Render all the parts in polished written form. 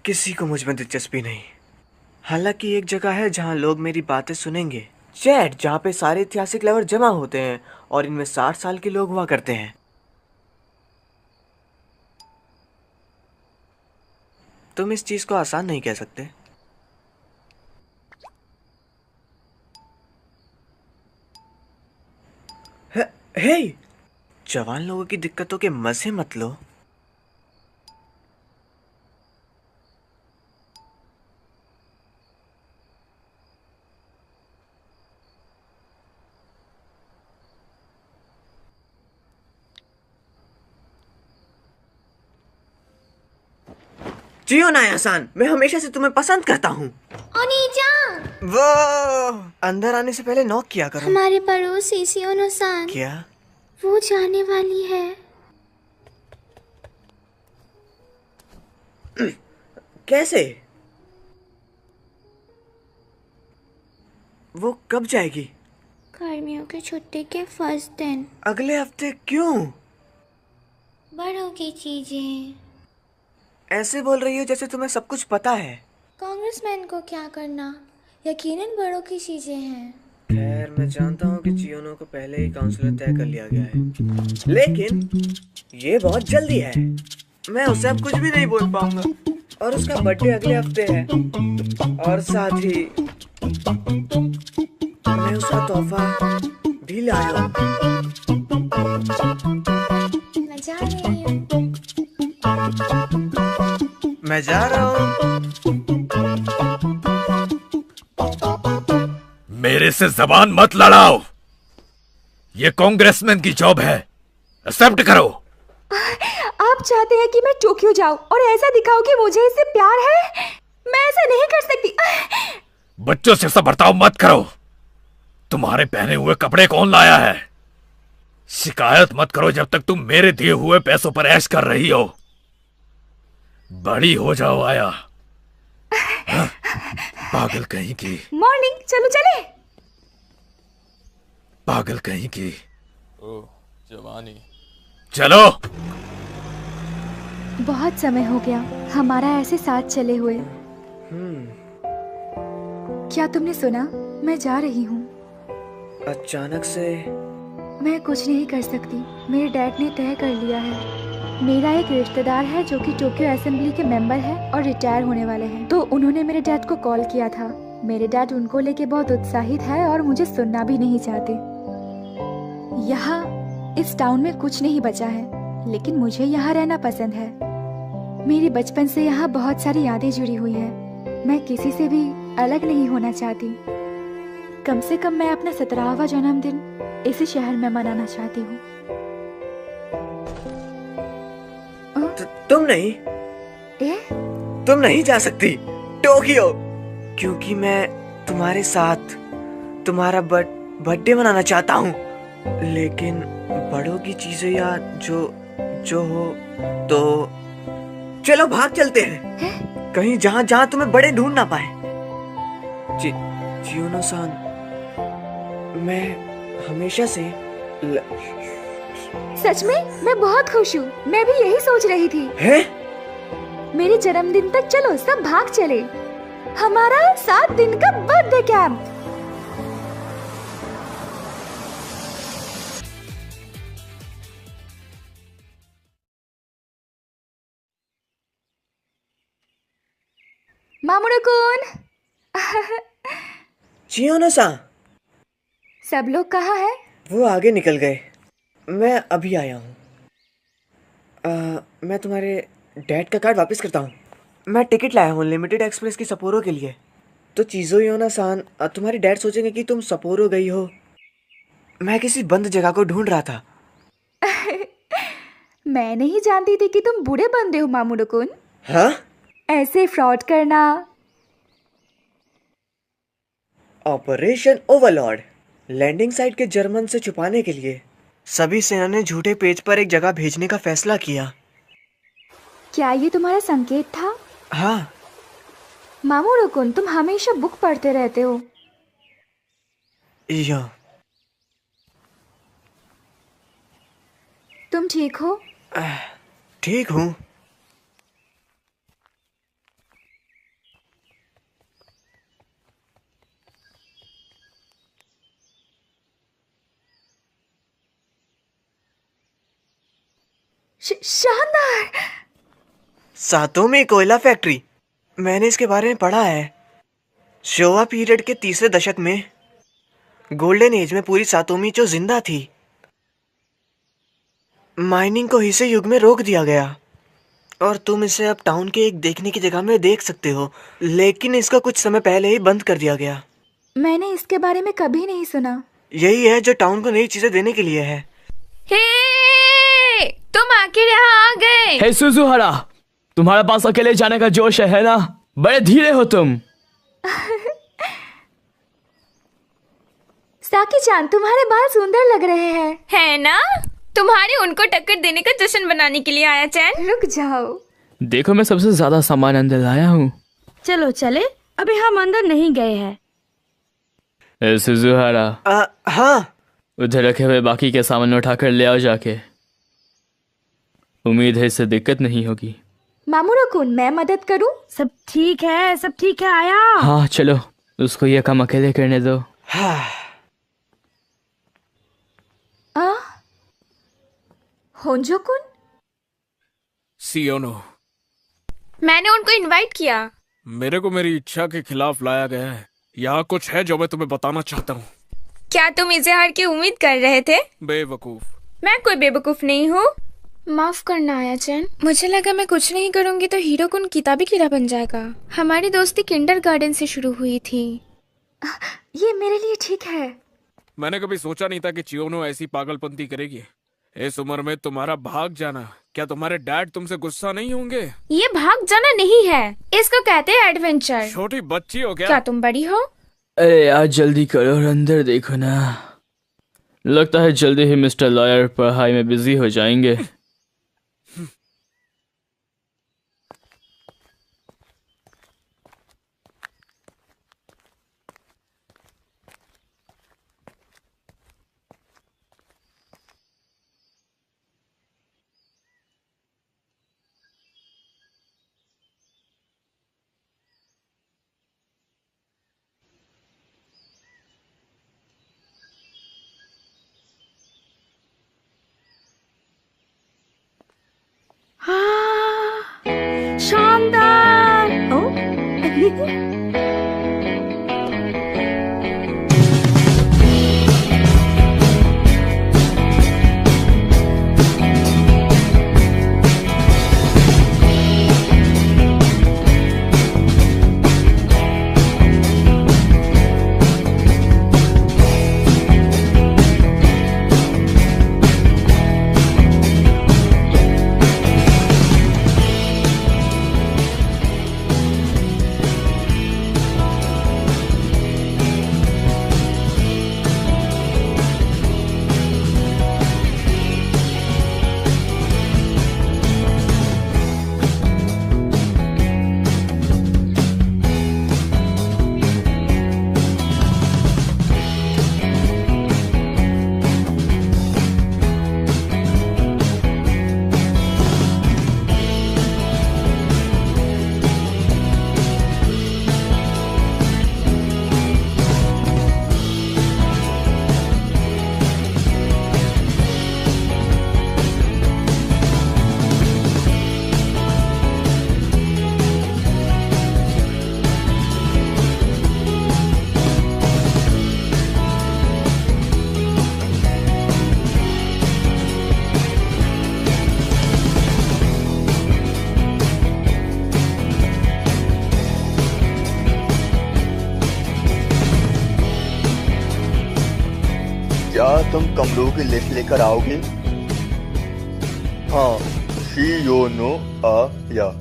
किसी को मुझ में दिलचस्पी नहीं। हालांकि एक जगह है जहां लोग मेरी बातें सुनेंगे। चैट, जहां पे सारे ऐतिहासिक लवर जमा होते हैं और इनमें 60 साल के लोग हुआ करते हैं। तुम इस चीज को आसान नहीं कह सकते। हे, जवान लोगों की दिक्कतों के मजे मत लो। जियो नायासान, मैं हमेशा से तुम्हें पसंद करता हूँ। ओनी-जान, वो अंदर आने से पहले नॉक किया करो। हमारे पड़ोसी सियोनो-सान, क्या? वो जाने वाली है। कैसे? वो कब जाएगी? गर्मियों की छुट्टी के फर्स्ट दिन। अगले हफ्ते? क्यों? बड़ों की चीजें। ऐसे बोल रही हो जैसे तुम्हें सब कुछ पता है। कांग्रेसमैन को क्या करना, यकीनन बड़ों की चीजें हैं। खैर, मैं जानता हूँ कि चियोनो को पहले ही काउंसलर तय कर लिया गया है, लेकिन ये बहुत जल्दी है। मैं उसे अब कुछ भी नहीं बोल पाऊंगा। और उसका बर्थडे अगले हफ्ते है। और साथ ही मैं उसका तोहफा भी लाया हूँ। मैं जा रही हूँ। मैं जा रहा हूँ। मेरे से जबान मत लड़ाओ। ये कांग्रेसमैन की जॉब है, एक्सेप्ट करो। आप चाहते हैं कि मैं टोक्यो जाऊं और ऐसा दिखाऊं कि मुझे इससे प्यार है? मैं ऐसा नहीं कर सकती। बच्चों से ऐसा बर्ताव मत करो। तुम्हारे पहने हुए कपड़े कौन लाया है? शिकायत मत करो जब तक तुम मेरे दिए हुए पैसों पर ऐश कर रही हो। बड़ी हो जाओ आया। हाँ? पागल कहीं की। मॉर्निंग, चलो चले। पागल कहीं की। ओह, जवानी। चलो। बहुत समय हो गया हमारा ऐसे साथ चले हुए। क्या तुमने सुना? मैं जा रही हूँ। अचानक से? मैं कुछ नहीं कर सकती। मेरे डैड ने तय कर लिया है। मेरा एक रिश्तेदार है जो कि टोक्यो असेंबली के मेंबर है और रिटायर होने वाले हैं, तो उन्होंने मेरे डैड को कॉल किया था। मेरे डैड उनको लेके बहुत उत्साहित है और मुझे सुनना भी नहीं चाहते। यहाँ इस टाउन में कुछ नहीं बचा है, लेकिन मुझे यहाँ रहना पसंद है। मेरी बचपन से यहाँ बहुत सारी यादें जुड़ी हुई हैं। मैं किसी से भी अलग नहीं होना चाहती। कम से कम मैं अपना 17वां जन्मदिन इसी शहर में मनाना चाहती हूँ। तुम नहीं। तुम नहीं जा सकती टोक्यो, क्योंकि मैं तुम्हारे साथ तुम्हारा बर्थडे मनाना चाहता हूँ। लेकिन बड़ों की चीजें या जो जो हो तो चलो भाग चलते हैं कहीं जहां जहां तुम्हें बड़े ढूंढ ना पाए। चियोनो-सान, मैं हमेशा से सच में मैं बहुत खुश हूँ। मैं भी यही सोच रही थी। है? मेरे जन्मदिन तक चलो सब भाग चले। हमारा 7 दिन का बर्थडे कैंप। मामुरो-कुन। चियोनो-सान, सब लोग कहाँ हैं? वो आगे निकल गए। मैं अभी आया हूँ। मैं तुम्हारे डैड का कार्ड वापस करता हूँ। मैं टिकट लाया हूँ लिमिटेड एक्सप्रेस की सपोरो के लिए। तो चिज़ुयो-सान, तुम्हारे डैड सोचेंगे कि तुम सपोरो गई हो। मैं किसी बंद जगह को ढूंढ रहा था। मैं नहीं जानती थी कि तुम बूढ़े बंदे हो मामुरो-कुन। हाँ? ऐसे फ्रॉड करना। Operation Overlord. लैंडिंग साइट के जर्मन से छुपाने के लिए सभी सेना ने झूठे पेज पर एक जगह भेजने का फैसला किया। क्या ये तुम्हारा संकेत था? हाँ। मामुरो-कुन, तुम हमेशा बुक पढ़ते रहते हो। यो। तुम ठीक हो? ठीक हूँ। शानदार। सातोमी कोयला फैक्ट्री, मैंने इसके बारे में पढ़ा है। शोवा पीरियड के तीसरे दशक में, गोल्डन एज में पूरी सातोमी जो जिंदा थी। माइनिंग को हिसे युग में रोक दिया गया और तुम इसे अब टाउन के एक देखने की जगह में देख सकते हो, लेकिन इसका कुछ समय पहले ही बंद कर दिया गया। मैंने इसके बारे में कभी नहीं सुना। यही है जो टाउन को नई चीजें देने के लिए है। हे, तुम आखिर यहाँ आ गए। हे सुजुहारा, तुम्हारे पास अकेले जाने का जोश है ना? बड़े धीरे हो तुम। साकी-चान, तुम्हारे बाल सुंदर लग रहे हैं। है ना? तुम्हारे उनको टक्कर देने का जश्न बनाने के लिए आया चैन। रुक जाओ। देखो, मैं सबसे ज्यादा सामान अंदर लाया हूँ। चलो चले, अभी हम अंदर नहीं गए हैं। हे सुजुहारा, हाँ। उधर रखे हुए बाकी के सामान उठाकर ले आओ जाके। उम्मीद है इससे दिक्कत नहीं होगी। मामूरो-कुन, मैं मदद करूं? सब ठीक है आया। हाँ चलो, उसको ये काम अकेले करने दो। होंजो-कुन? सियोनो, मैंने उनको इनवाइट किया। मेरे को मेरी इच्छा के खिलाफ लाया गया है। यहाँ कुछ है जो मैं तुम्हें बताना चाहता हूँ। क्या तुम इजहार की उम्मीद कर रहे थे? बेवकूफ। मैं कोई बेवकूफ नहीं हूँ। माफ करना आया चैन, मुझे लगा मैं कुछ नहीं करूँगी तो हीरो कुन किताबी कीड़ा बन जाएगा। हमारी दोस्ती किंडरगार्टन से शुरू हुई थी। ये मेरे लिए ठीक है। मैंने कभी सोचा नहीं था कि चियोनो ऐसी पागलपंती करेगी। इस उम्र में तुम्हारा भाग जाना, क्या तुम्हारे डैड तुमसे गुस्सा नहीं होंगे? ये भाग जाना नहीं है, इसको कहते हैं एडवेंचर। छोटी बच्ची हो क्या? क्या तुम बड़ी हो? अरे यार, जल्दी करो और अंदर देखो ना। लगता है जल्दी ही मिस्टर लॉयर पढ़ाई में बिजी हो जाएंगे। शानदार। ओ क्या तुम कमरों की लिस्ट लेकर आओगे? हाँ, शियोनो या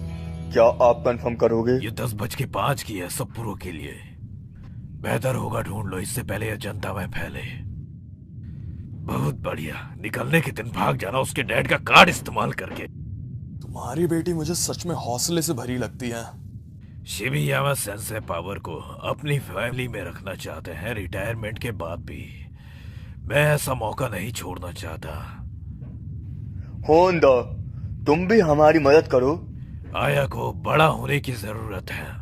क्या आप कंफर्म करोगे? ये 10:05 की है सबपुरों के लिए। बेहतर होगा ढूंढ लो इससे पहले यह जनता में फैले। बहुत बढ़िया, निकलने के दिन भाग जाना उसके डैड का कार्ड इस्तेमाल करके। तुम्हारी बेटी मुझे सच में हौसले से भरी लगती है। शिबियामा सेंसे पावर को अपनी फैमिली में रखना चाहते हैं रिटायरमेंट के बाद भी। मैं ऐसा मौका नहीं छोड़ना चाहता। होंडा, तुम भी हमारी मदद करो। आया को बड़ा होने की जरूरत है।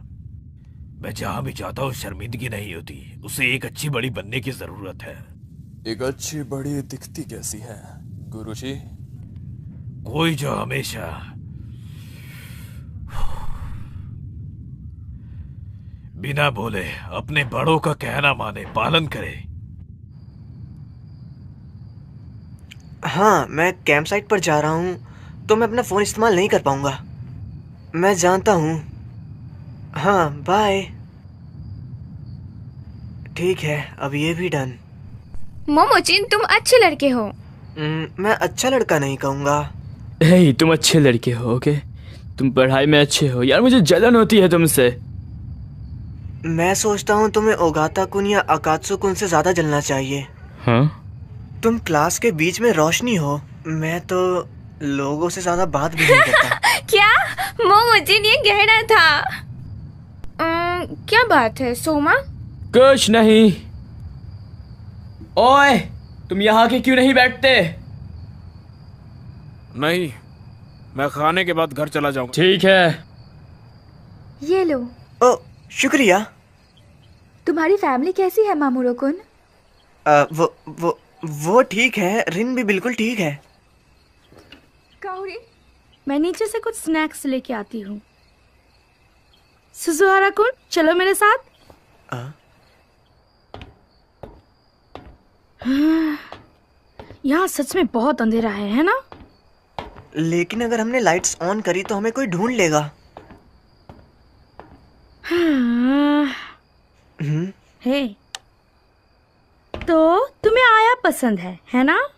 मैं जहां भी जाता हूँ शर्मिंदगी नहीं होती। उसे एक अच्छी बड़ी बनने की जरूरत है। एक अच्छी बड़ी दिखती कैसी है गुरुजी? कोई जो हमेशा बिना बोले अपने बड़ों का कहना माने, पालन करे। हाँ, मैं कैंप साइट पर जा रहा हूँ तो मैं अपना फ़ोन इस्तेमाल नहीं कर पाऊँगा। मैं जानता हूँ। हाँ, बाय। ठीक है, अब ये भी डन। मोमोचिन, तुम अच्छे लड़के हो। मैं अच्छा लड़का नहीं कहूँगा। हे, तुम अच्छे लड़के हो, ओके? तुम पढ़ाई में अच्छे हो। यार मुझे जलन होती है तुमसे। मैं सोचता हूँ तुम्हें ओगाता कुन या अकात्सु कुन से ज्यादा जलना चाहिए। हाँ? तुम क्लास के बीच में रोशनी हो। मैं तो लोगों से ज्यादा बात भी नहीं करता। क्या मोमोचिन, ये कहना था? क्या बात है सोमा? कुछ नहीं। ओए, तुम यहाँ के क्यों नहीं बैठते? नहीं, मैं खाने के बाद घर चला जाऊंगा। ठीक है। ये लो। ओ, शुक्रिया। तुम्हारी फैमिली कैसी है मामूरो-कुन? वो ठीक है। रिन भी बिल्कुल ठीक है। काओरी, मैं नीचे से कुछ स्नैक्स लेके आती हूँ। सुजुहारा-कुन, चलो मेरे साथ। यहाँ सच में बहुत अंधेरा है ना? लेकिन अगर हमने लाइट्स ऑन करी तो हमें कोई ढूंढ लेगा। हे, तो तुम्हें आया पसंद है ना?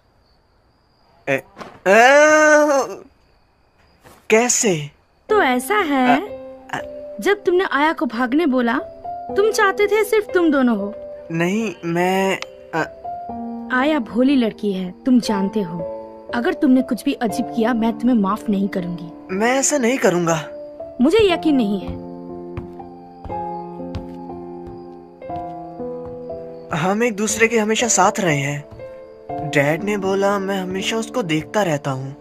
कैसे? तो ऐसा है, जब तुमने आया को भागने बोला, तुम चाहते थे सिर्फ तुम दोनों हो। नहीं, मैं आया भोली लड़की है, तुम जानते हो। अगर तुमने कुछ भी अजीब किया, मैं तुम्हें माफ नहीं करूंगी। मैं ऐसा नहीं करूंगा। मुझे यकीन नहीं है। हम एक दूसरे के हमेशा साथ रहे हैं। डैड ने बोला, मैं हमेशा उसको देखता रहता हूँ।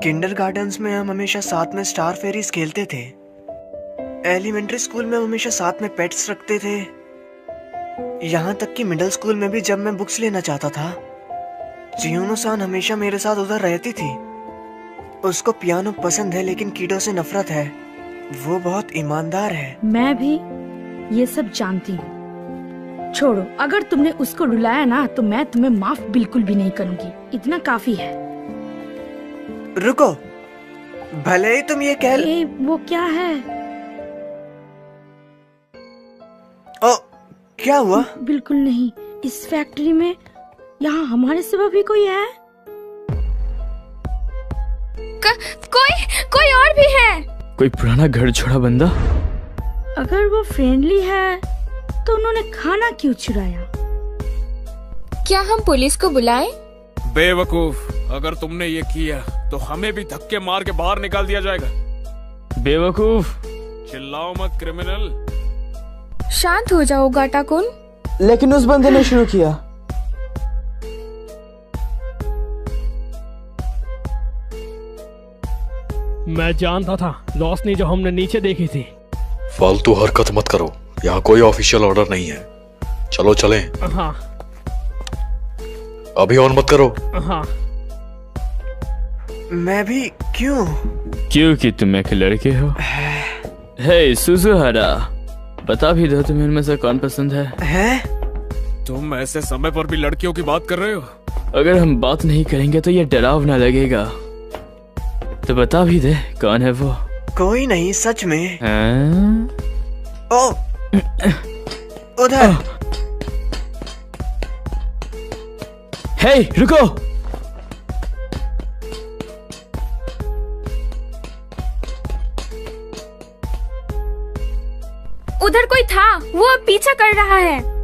किंडरगार्टन्स में हम हमेशा साथ में स्टार फेरीज खेलते थे। एलिमेंट्री स्कूल में हम हमेशा साथ में पेट्स रखते थे। यहाँ तक कि मिडिल स्कूल में भी जब मैं बुक्स लेना चाहता था, चियोनो-सान हमेशा मेरे साथ उधर रहती थी। उसको पियानो पसंद है लेकिन कीडो से नफरत है। वो बहुत ईमानदार है। मैं भी ये सब जानती हूँ। छोड़ो, अगर तुमने उसको रुलाया ना तो मैं तुम्हें माफ बिल्कुल भी नहीं करूंगी। इतना काफी है। रुको, भले ही तुम ये कह वो क्या है? ओ, क्या हुआ? बिल्कुल नहीं। इस फैक्ट्री में यहाँ हमारे सिवा भी कोई है? कोई और भी है? कोई पुराना घर छोड़ा बंदा? अगर वो फ्रेंडली है तो उन्होंने खाना क्यों चुराया? क्या हम पुलिस को बुलाएं? बेवकूफ, अगर तुमने ये किया तो हमें भी धक्के मार के बाहर निकाल दिया जाएगा। बेवकूफ। चिल्लाओ मत क्रिमिनल। शांत हो जाओ गाटा-कुन। लेकिन उस बंदे ने शुरू किया। मैं जानता था, रोशनी जो हमने नीचे देखी थी। फालतू हरकत मत करो, यहाँ कोई ऑफिशियल ऑर्डर नहीं है। चलो चलें। हाँ। अभी ऑन मत करो। हाँ। मैं भी क्यों? क्योंकि तुम एक लड़के हो। हे सुजुहारा, बता भी दो तुम्हें इनमें से कौन पसंद है? तुम ऐसे समय पर भी लड़कियों की बात कर रहे हो? अगर हम बात नहीं करेंगे तो ये डरावना लगेगा। तो बता भी दे, कौन है वो? कोई नहीं, सच में। ओ, उधर। हे, रुको। उधर कोई था, वो अब पीछा कर रहा है।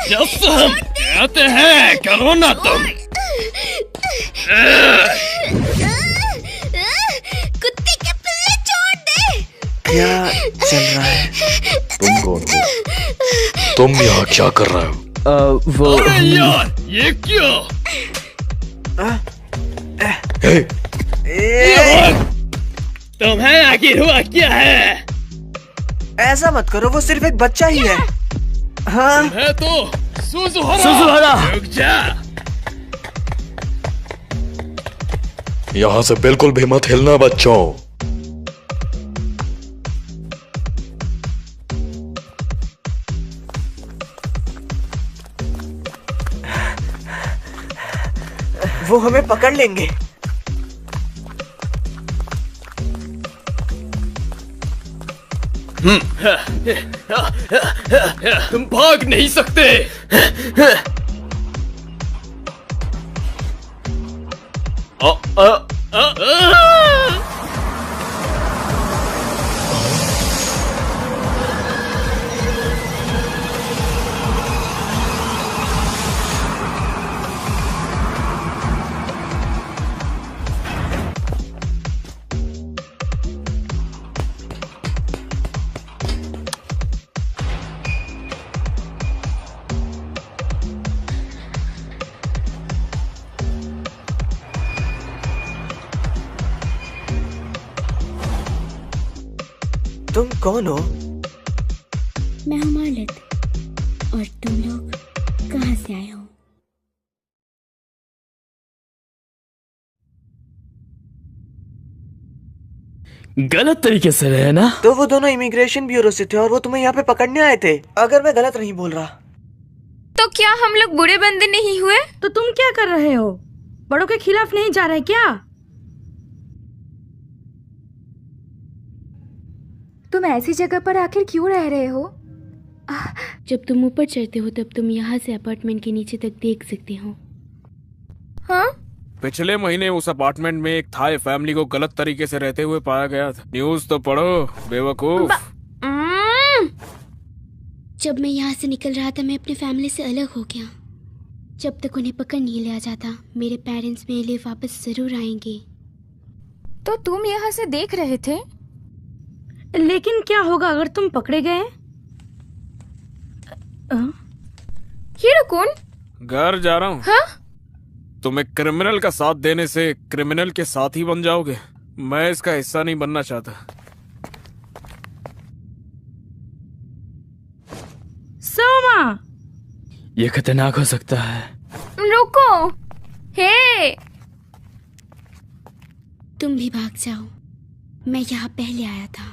जब हम कहते हैं करो ना तुम। कुत्ते के पिल्ले छोड़ दे। क्या चल रहा है? तुम कौन हो? तुम यहाँ क्या कर रहे हो? वो यार, ये क्यों? तुम्हें आखिर हुआ क्या है? ऐसा मत करो, वो सिर्फ एक बच्चा ही है। हाँ है तो सुजुहारा सुजुहारा! रुक जा। यहाँ से बिल्कुल भी मत हिलना बच्चों। वो हमें पकड़ लेंगे। तुम भाग नहीं सकते। तुम कौन हो? मैं हूँ मालत। और तुम लोग कहाँ से आए हो? गलत तरीके से रहे ना? तो वो दोनों इमिग्रेशन ब्यूरो से थे और वो तुम्हें यहाँ पे पकड़ने आए थे, अगर मैं गलत नहीं बोल रहा। तो क्या हम लोग बुरे बंदे नहीं हुए? तो तुम क्या कर रहे हो? बड़ों के खिलाफ नहीं जा रहे क्या? तुम ऐसी जगह पर आखिर क्यों रह रहे हो? जब तुम ऊपर चढ़ते हो तब तुम यहाँ से अपार्टमेंट के नीचे तक देख सकते हो। हाँ? पिछले महीने उस अपार्टमेंट में एक थाई फैमिली को गलत तरीके से रहते हुए पाया गया था। न्यूज़ तो पढ़ो बेवकूफ। जब मैं यहाँ से निकल रहा था मैं अपनी फैमिली से अलग हो गया। जब तक उन्हें पकड़ नहीं लिया जाता मेरे पेरेंट्स मेरे लिए वापस जरूर आएंगे। तो तुम यहाँ से देख रहे थे? लेकिन क्या होगा अगर तुम पकड़े गए? हीरो-कुन? घर जा रहा हूँ। हाँ? तुम एक क्रिमिनल का साथ देने से क्रिमिनल के साथ ही बन जाओगे। मैं इसका हिस्सा नहीं बनना चाहता। सोमा! ये खतरनाक हो सकता है। रुको। हे! तुम भी भाग जाओ। मैं यहाँ पहले आया था।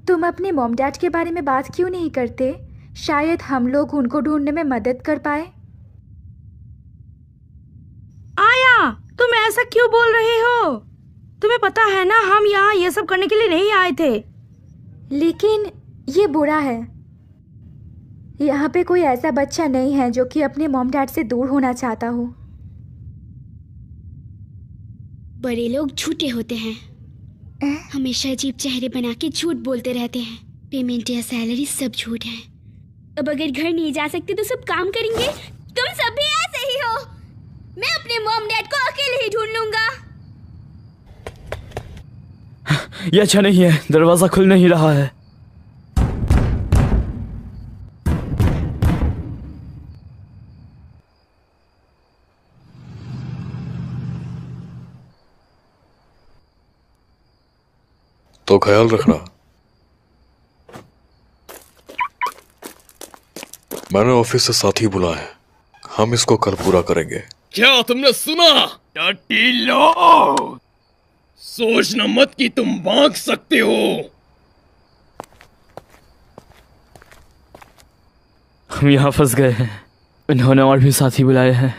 तुम अपने मॉम डैड के बारे में बात क्यों नहीं करते? शायद हम लोग उनको ढूंढने में मदद कर पाए। आया, तुम ऐसा क्यों बोल रहे हो? तुम्हें पता है ना हम यहाँ ये सब करने के लिए नहीं आए थे। लेकिन ये बुरा है। यहाँ पे कोई ऐसा बच्चा नहीं है जो कि अपने मॉम डैड से दूर होना चाहता हो। बड़े लोग झूठे होते हैं। हमेशा अजीब चेहरे बना के झूठ बोलते रहते हैं। पेमेंट या सैलरी सब झूठ है। अब अगर घर नहीं जा सकते तो सब काम करेंगे। तुम सब भी ऐसे ही हो। मैं अपने मॉम डैड को अकेले ही ढूंढ लूंगा। ये अच्छा नहीं है, दरवाजा खुल नहीं रहा है। तो ख्याल रखना। मैंने ऑफिस से साथी बुलाए हैं। हम इसको कल पूरा करेंगे। क्या तुमने सुना? टट्टी लो, सोचना मत कि तुम भाग सकते हो। हम यहाँ फंस गए हैं। इन्होंने और भी साथी बुलाए हैं।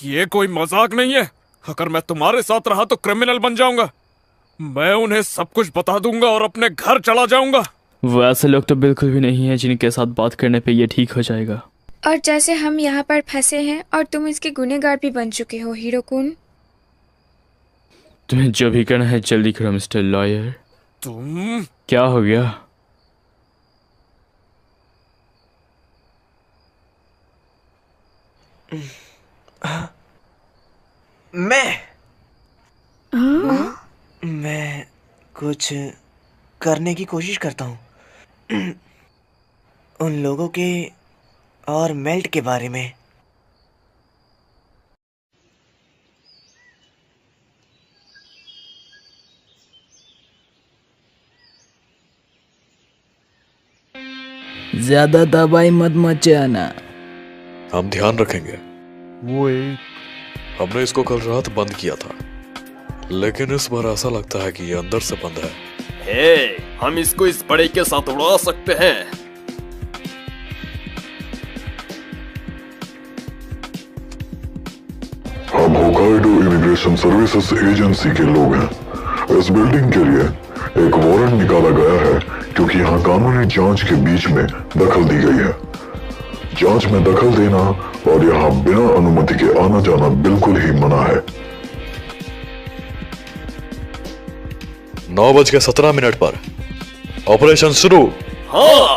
ये कोई मजाक नहीं है। अगर मैं तुम्हारे साथ रहा तो क्रिमिनल बन जाऊंगा। मैं उन्हें सब कुछ बता दूंगा और अपने घर चला जाऊंगा। वो ऐसे लोग तो बिल्कुल भी नहीं है जिनके साथ बात करने पे ये ठीक हो जाएगा। और जैसे हम यहाँ पर फंसे हैं और तुम इसके गुनहगार भी बन चुके हो हीरो-कुन। तुम्हें जो भी करना है जल्दी करो मिस्टर लॉयर। तुम क्या हो गया? मैं कुछ करने की कोशिश करता हूँ उन लोगों के और मेल्ट के बारे में। ज्यादा दवाई मत मचाना। हम ध्यान रखेंगे। वो एक हमने इसको कल रात बंद किया था, लेकिन इस बार ऐसा लगता है कि ये अंदर से बंद है। हम इसको इस बड़े के साथ उड़ा सकते हैं। हम होकाइडो इमिग्रेशन सर्विसेज एजेंसी के लोग हैं। इस बिल्डिंग के लिए एक वारंट निकाला गया है क्योंकि यहाँ कानूनी जांच के बीच में दखल दी गई है। जांच में दखल देना और यहाँ बिना अनुमति के आना जाना बिल्कुल ही मना है। 9:17 पर ऑपरेशन शुरू। हाँ।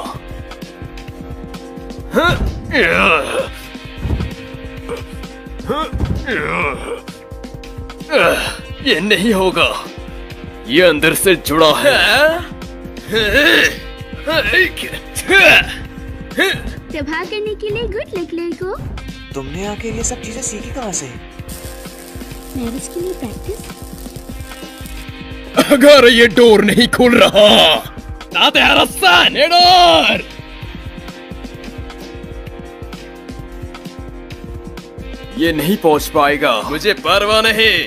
ये नहीं होगा, ये अंदर से जुड़ा है। तबाह करने के लिए गुड लक लड़को। तुमने आके ये सब चीजें सीखी कहाँ से? मैरिज के लिए प्रैक्टिस। अगर ये डोर नहीं खुल रहा, ताते हरसान ये डोर। ये नहीं पहुंच पाएगा, मुझे परवाह नहीं।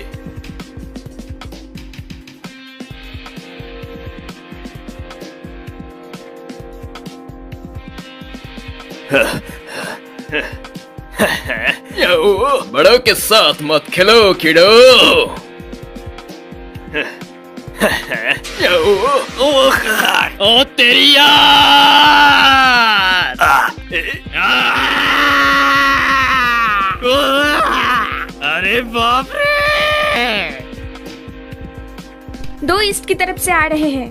बड़ों के साथ मत खेलो किडो। ओ तेरी यार। अरे बाप रे। दो ईस्ट की तरफ से आ रहे हैं।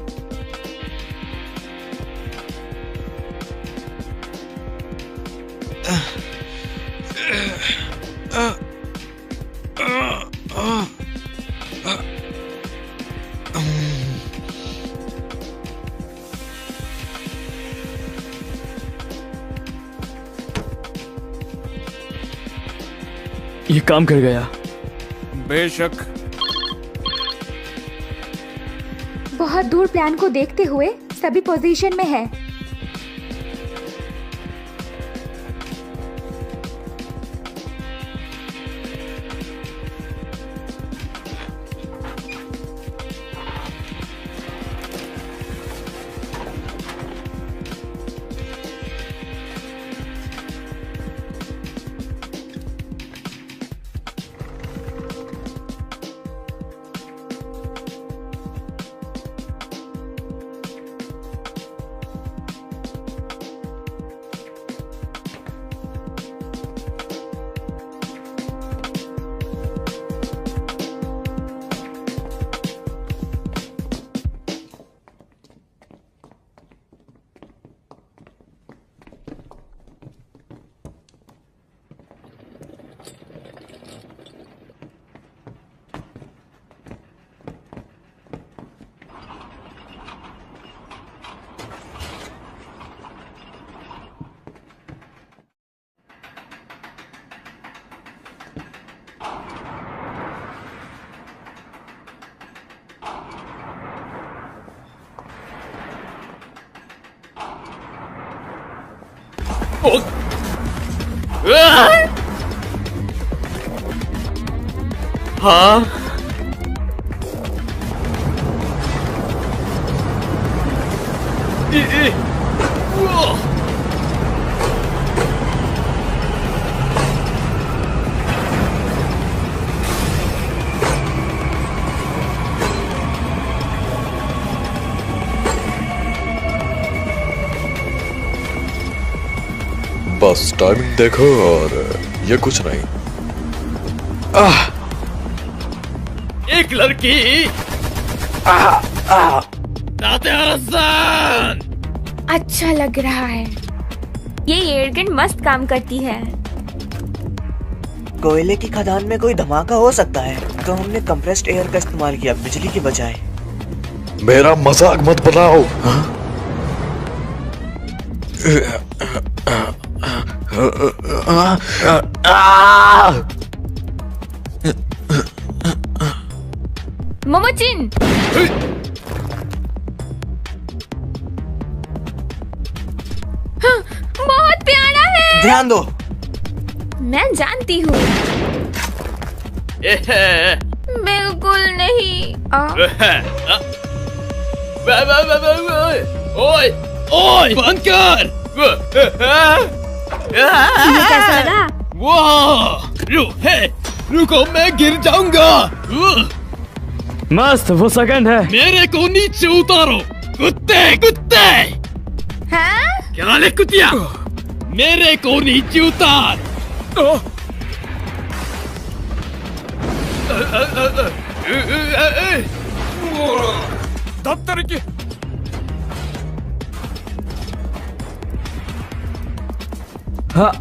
ये काम कर गया। बेशक। बहुत दूर प्लान को देखते हुए सभी पोजीशन में है। हाँ। बस टाइमिंग देखो और ये कुछ नहीं। एक लड़की। ताते हरसान। अच्छा लग रहा है। ये एयरगन मस्त काम करती है। कोयले की खदान में कोई धमाका हो सकता है, तो हमने कंप्रेस्ड एयर का इस्तेमाल किया बिजली की बजाय। मेरा मजाक मत बनाओ। मोमोचिन। हाँ, ध्यान दो। मैं जानती हूँ। बिल्कुल नहीं। ओए ओए बंद कर। ये कैसा लगा? वाह रुको मैं गिर जाऊंगा। मस्त, वो सेकंड है। मेरे को नीचे उतारो कुत्ते कुत्ते। हाँ? क्या ले कुतिया, मेरे को नीचे उतार। दफ्तर की हाँ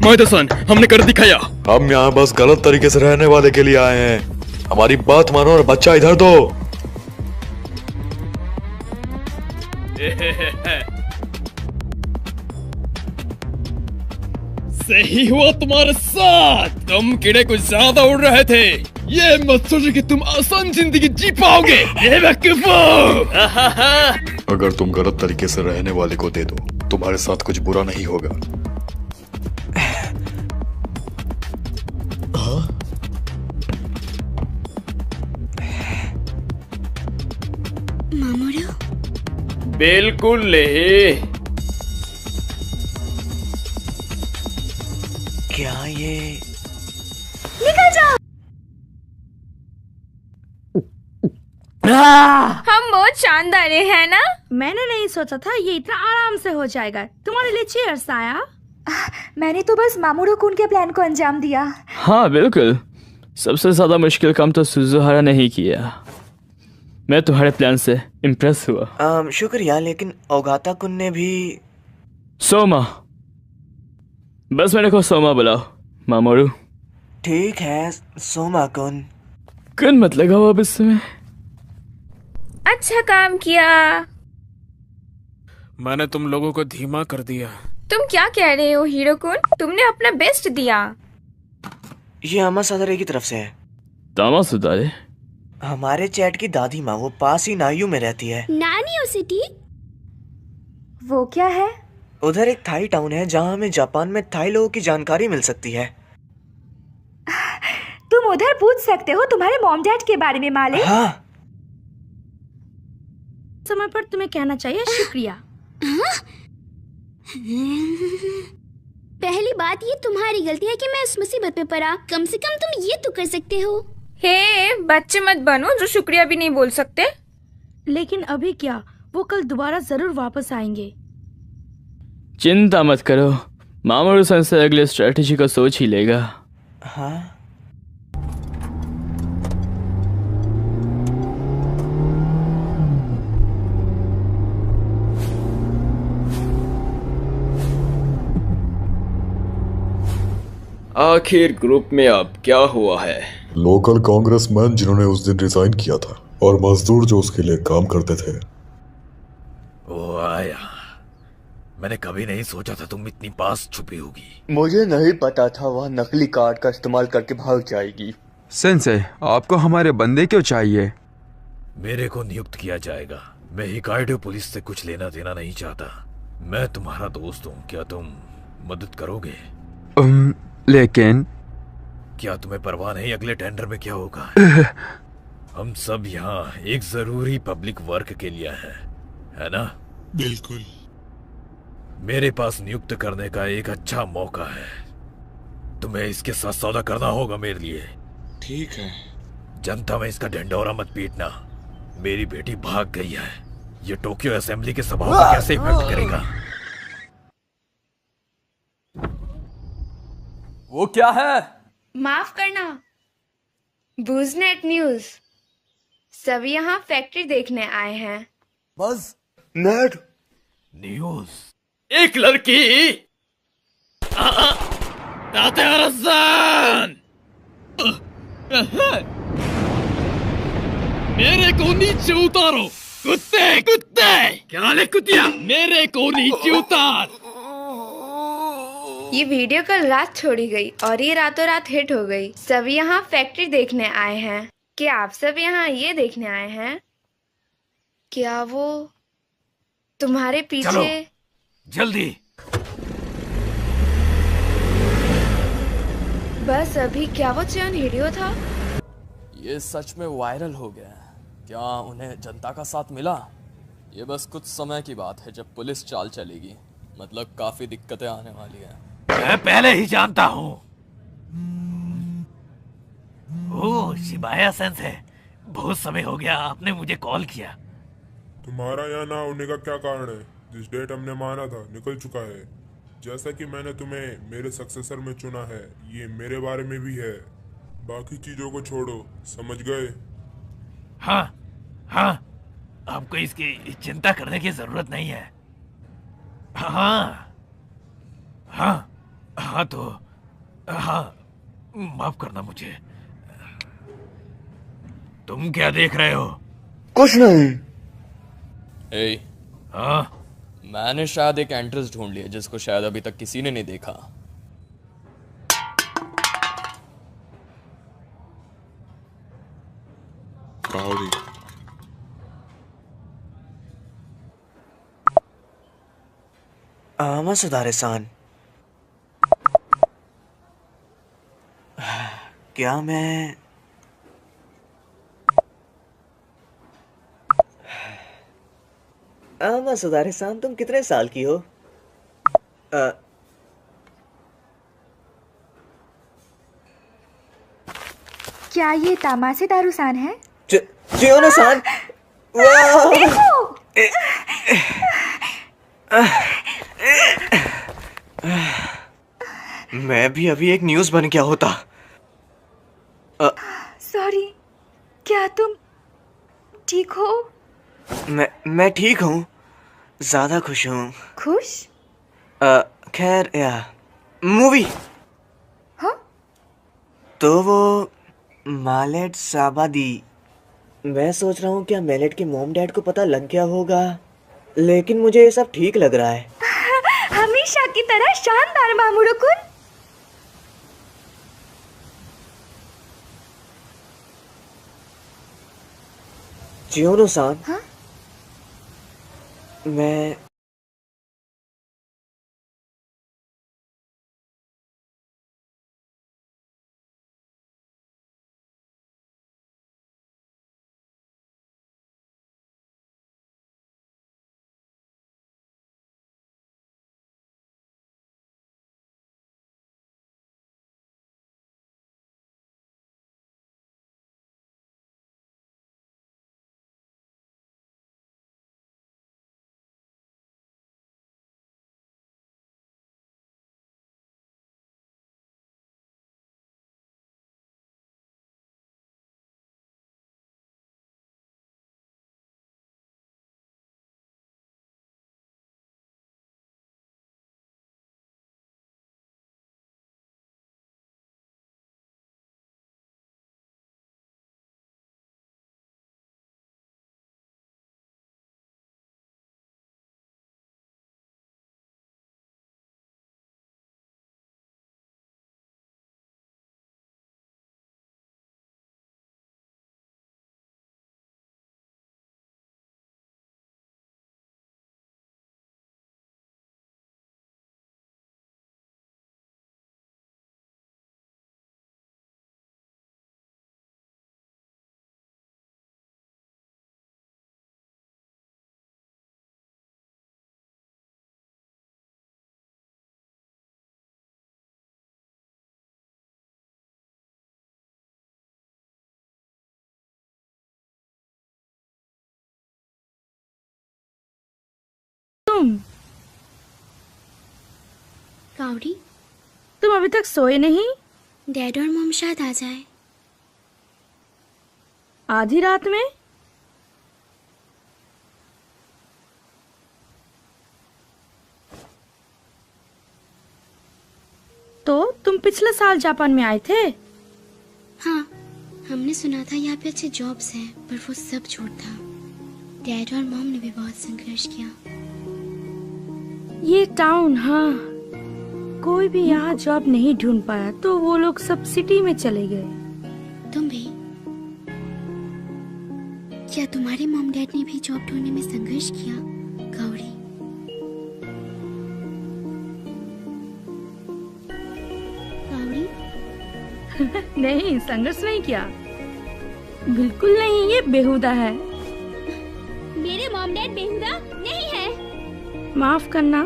माइदसन, हमने कर दिखाया। हम यहाँ बस गलत तरीके से रहने वाले के लिए आए हैं। हमारी बात मानो और बच्चा इधर दो। सही हुआ तुम्हारे साथ। तुम कीड़े कुछ ज्यादा उड़ रहे थे। ये मत सोचो कि तुम आसान जिंदगी जी पाओगे। ये बेवकूफो। अगर तुम गलत तरीके से रहने वाले को दे दो, तुम्हारे साथ कुछ बुरा नहीं होगा। मामूरो? बिल्कुल नहीं। क्या ये निकल जाओ। हम बहुत शानदार है ना? मैंने नहीं सोचा था ये इतना आराम से हो जाएगा। तुम्हारे लिए चेयर्स आया। मैंने तो बस मामूरो कुन के प्लान को अंजाम दिया। हाँ बिल्कुल, सबसे ज्यादा मुश्किल काम तो सुजुहारा नहीं किया। मैं तुम्हारे प्लान से इम्प्रेस हुआ। शुक्रिया, लेकिन ओगाता कुन ने भी। सोमा, बस मेरे को सोमा बुलाओ। मामोरू। ठीक है सोमा कुन। कुन मत लगाओ अब इसमें। अच्छा काम किया। मैंने तुम लोगों को धीमा कर दिया। तुम क्या कह रहे हो हीरो कुन? तुमने अपना बेस्ट दिया। ये अमा सदरे की तरफ से है। तामा सुधारे? हमारे चैट की दादी माँ, वो पास ही नायू में रहती है। नानियो सिटी? वो क्या है? उधर एक थाई टाउन है जहाँ हमें जापान में थाई लोगों की जानकारी मिल सकती है। तुम उधर पूछ सकते हो तुम्हारे मॉम डैड के बारे में मालिक। हाँ। समय पर तुम्हें कहना चाहिए शुक्रिया। पहली बात ये तुम्हारी गलती है कि मैं इस मुसीबत में पड़ा। कम से कम तुम ये तो कर सकते हो। हे बच्चे मत बनो जो शुक्रिया भी नहीं बोल सकते। लेकिन अभी क्या, वो कल दोबारा जरूर वापस आएंगे। चिंता मत करो, मामोरू सन से अगले स्ट्रेटेजी को सोच ही लेगा। हाँ। आखिर ग्रुप में अब क्या हुआ है? लोकल कांग्रेसमैन जिन्होंने उस दिन रिजाइन किया था और मजदूर जो उसके लिए काम करते थे, वो आया। मैंने कभी नहीं सोचा था तुम इतनी पास छुपी होगी। मुझे नहीं पता था वह नकली कार्ड का इस्तेमाल करके भाग जाएगी। सेंसे, आपको हमारे बंदे क्यों चाहिए? मेरे को नियुक्त किया जाएगा। मैं हिकाइडो पुलिस से कुछ लेना देना नहीं चाहता। मैं तुम्हारा दोस्त हूँ, क्या तुम मदद करोगे? लेकिन क्या तुम्हें परवाह नहीं अगले टेंडर में क्या होगा? हम सब यहाँ एक जरूरी पब्लिक वर्क के लिए हैं, है ना? बिल्कुल। मेरे पास नियुक्त करने का एक अच्छा मौका है। तुम्हें इसके साथ सौदा करना होगा मेरे लिए। ठीक है। जनता में इसका ढिंढोरा मत पीटना। मेरी बेटी भाग गई है। ये टोक्यो असेंबली के सभाओं को कैसे इफेक्ट करेगा? वो क्या है? माफ करना, बूजनेट न्यूज। सब यहाँ फैक्ट्री देखने आए हैं। बस नेट न्यूज। एक लड़की मेरे को नीचे उतारो कुत्ते कुत्ते। क्या ले कुतिया, मेरे को नीचे उतार। ये वीडियो कल रात छोड़ी गई और ये रातों रात हिट हो गई। सब यहाँ फैक्ट्री देखने आए हैं। क्या आप सब यहाँ ये देखने आए हैं? क्या वो तुम्हारे पीछे? चलो, जल्दी। बस अभी क्या वो चयन हीरो था? ये सच में वायरल हो गया है। क्या उन्हें जनता का साथ मिला? ये बस कुछ समय की बात है जब पुलिस चाल चलेगी। मतलब काफी दिक्कतें आने वाली हैं। मैं पहले ही जानता हूँ। ओह, शिबाया सेंस है। बहुत समय हो गया, आपने मुझे कॉल किया। तुम्हारा यहाँ ना होने का क्या कारण है? जिस डेट हमने माना था निकल चुका है। जैसा कि मैंने तुम्हें मेरे सक्सेसर में चुना है, ये मेरे बारे में भी है। बाकी चीजों को छोड़ो, समझ गए? हाँ हाँ, आपको इसकी चिंता करने की जरूरत नहीं है। हाँ हाँ हाँ, तो हाँ, माफ करना मुझे। तुम क्या देख रहे हो? कुछ नहीं। हाँ, मैंने शायद एक एंट्रेंस ढूंढ लिया जिसको शायद अभी तक किसी ने नहीं देखा। Howdy. सुधारे-सान, क्या मैं सुधारे-सान, तुम कितने साल की हो? क्या ये तामासे दारूसान है? चियोनो-सान, देखो! मैं भी अभी एक न्यूज़ बन गया होता। सॉरी, क्या तुम ठीक हो? मैं ठीक हूँ, ज्यादा खुश हूँ। खुश? खैर, मूवी। हाँ? तो वो मालेट साबादी, मैं सोच रहा हूँ क्या मेलेट के मॉम डैड को पता लग गया होगा, लेकिन मुझे ये सब ठीक लग रहा है। हमेशा की तरह शानदार मामूरुकुन। चियोनो-सान, हाँ? मैं काउडी, तुम अभी तक सोए नहीं? डैड और मॉम शायद आ जाए। आधी रात में? तो तुम पिछले साल जापान में आए थे? हाँ, हमने सुना था यहाँ पे अच्छे जॉब्स हैं, पर वो सब झूठ था। डैड और मॉम ने भी बहुत संघर्ष किया। ये टाउन, हाँ, कोई भी यहाँ जॉब नहीं ढूंढ पाया तो वो लोग सब सिटी में चले गए। तुम भी? क्या तुम्हारे मॉम डैड ने भी जॉब ढूंढने में संघर्ष किया, गौरी? गौरी? नहीं, संघर्ष नहीं किया, बिल्कुल नहीं, ये बेहुदा है। मेरे मॉम डैड बेहुदा नहीं है। माफ करना।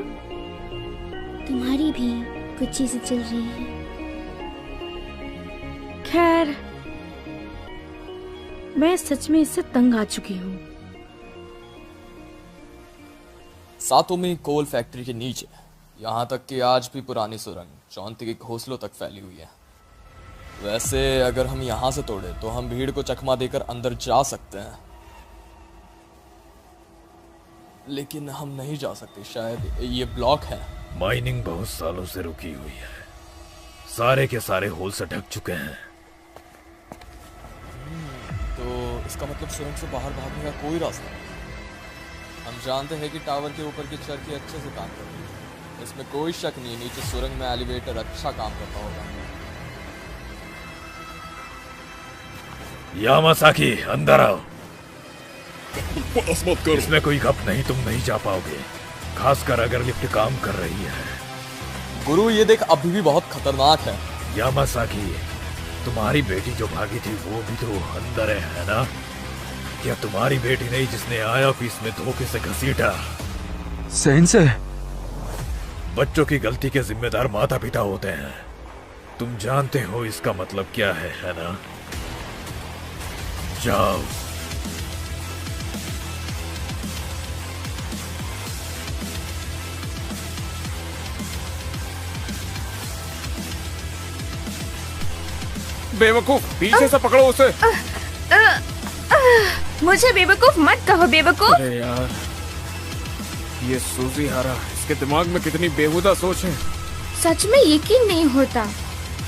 तुम्हारी भी कुछ चीजें चल रही हैं। खैर, मैं सच में इससे तंग आ चुकी हूँ। सातोमी कोल फैक्ट्री के नीचे, यहाँ तक कि आज भी पुरानी सुरंग चौंती के घोंसलों तक फैली हुई है। वैसे अगर हम यहाँ से तोड़े तो हम भीड़ को चकमा देकर अंदर जा सकते हैं, लेकिन हम नहीं जा सकते, शायद ये ब्लॉक है। माइनिंग बहुत सालों से रुकी हुई है, सारे के सारे होल से ढक चुके हैं। तो इसका मतलब सुरंग से बाहर भागने का कोई रास्ता नहीं। हम जानते हैं कि टावर के ऊपर की चरखी अच्छे से काम कर रही है, इसमें कोई शक नहीं, नीचे सुरंग में एलिवेटर अच्छा काम करता होगा। यामासाकी, अंदर आओ। बस मत करो। इसमें कोई गप नहीं, तुम नहीं जा पाओगे, खासकर अगर लिफ्ट काम कर रही है। गुरु, ये देख अभी भी बहुत खतरनाक है। यामासाकी, तुम्हारी बेटी जो भागी थी वो भी तो अंदर है ना? क्या तुम्हारी बेटी नहीं जिसने आया ऑफिस में धोखे से घसीटा? सेंसे, बच्चों की गलती के जिम्मेदार माता पिता होते हैं, तुम जानते हो इसका मतलब क्या है ना? जाओ। बेवकूफ, पीछे से पकड़ो उसे। मुझे बेवकूफ मत कहो, बेवकूफ। अरे यार, ये सूजी हारा, इसके दिमाग में कितनी बेहुदा सोच है। सच में यकीन नहीं होता,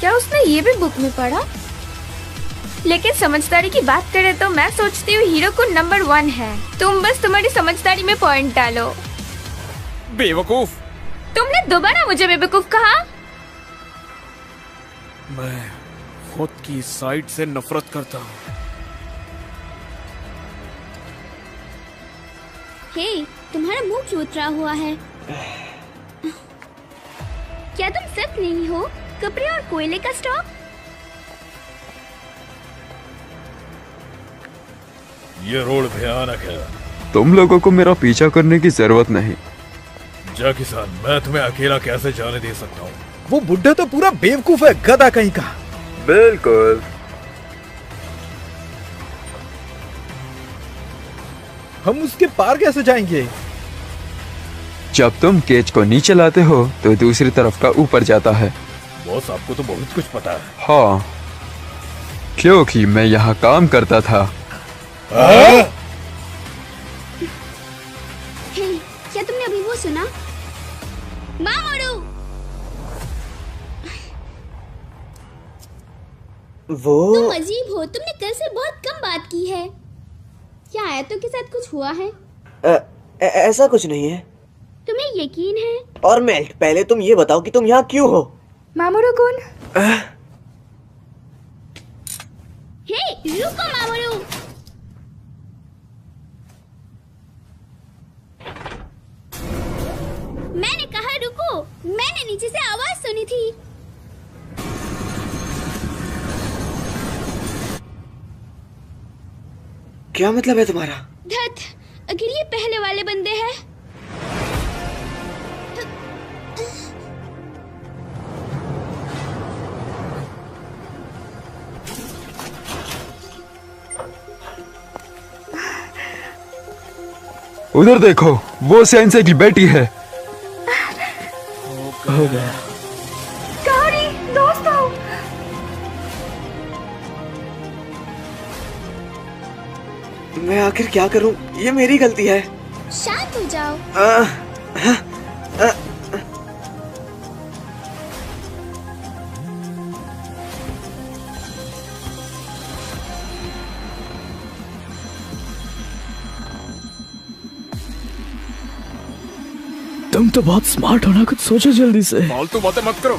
क्या उसने ये भी बुक में पढ़ा? लेकिन समझदारी की बात करें तो मैं सोचती हूँ हीरो को नंबर 1 है। तुम बस तुम्हारी समझदारी में पॉइंट डालो। बेवकूफ, तुमने दोबारा मुझे बेवकूफ कहा। मैं खुद की साइड से नफरत करता हूँ। हे, तुम्हारा मुंह क्यों उतरा हुआ है? क्या तुम सच नहीं हो? कपड़े और कोयले का स्टॉक? ये रोड भयानक है। तुम लोगों को मेरा पीछा करने की जरूरत नहीं। जा किसान, मैं तुम्हें अकेला कैसे जाने दे सकता हूँ? वो बुड्ढा तो पूरा बेवकूफ है, गधा कहीं का। बिल्कुल। हम उसके पार कैसे जाएंगे? जब तुम केज को नीचे लाते हो तो दूसरी तरफ का ऊपर जाता है। बॉस, आपको तो बहुत कुछ पता है। हाँ, क्योंकि मैं यहाँ काम करता था। हे, क्या तुमने अभी वो सुना? मामोरू! वो तुम अजीब हो, तुमने कल से बहुत कम बात की है। क्या आयतों के साथ कुछ हुआ है? ऐसा कुछ नहीं है। तुम्हें यकीन है? और मेल्ट, पहले तुम ये बताओ कि तुम यहाँ क्यों हो? मामोरू-कुन? हे, रुको मामोरू! मैंने कहा रुको, मैंने नीचे से आवाज सुनी थी। क्या मतलब है तुम्हारा? धत, अगर ये पहले वाले बंदे हैं। उधर देखो, वो सेंसे की बेटी है। हो गया। गौरी, दोस्तों। मैं आखिर क्या करूं? ये मेरी गलती है। शांत हो जाओ। तुम तो बहुत स्मार्ट हो ना, कुछ सोचो जल्दी से। फालतू बातें मत करो।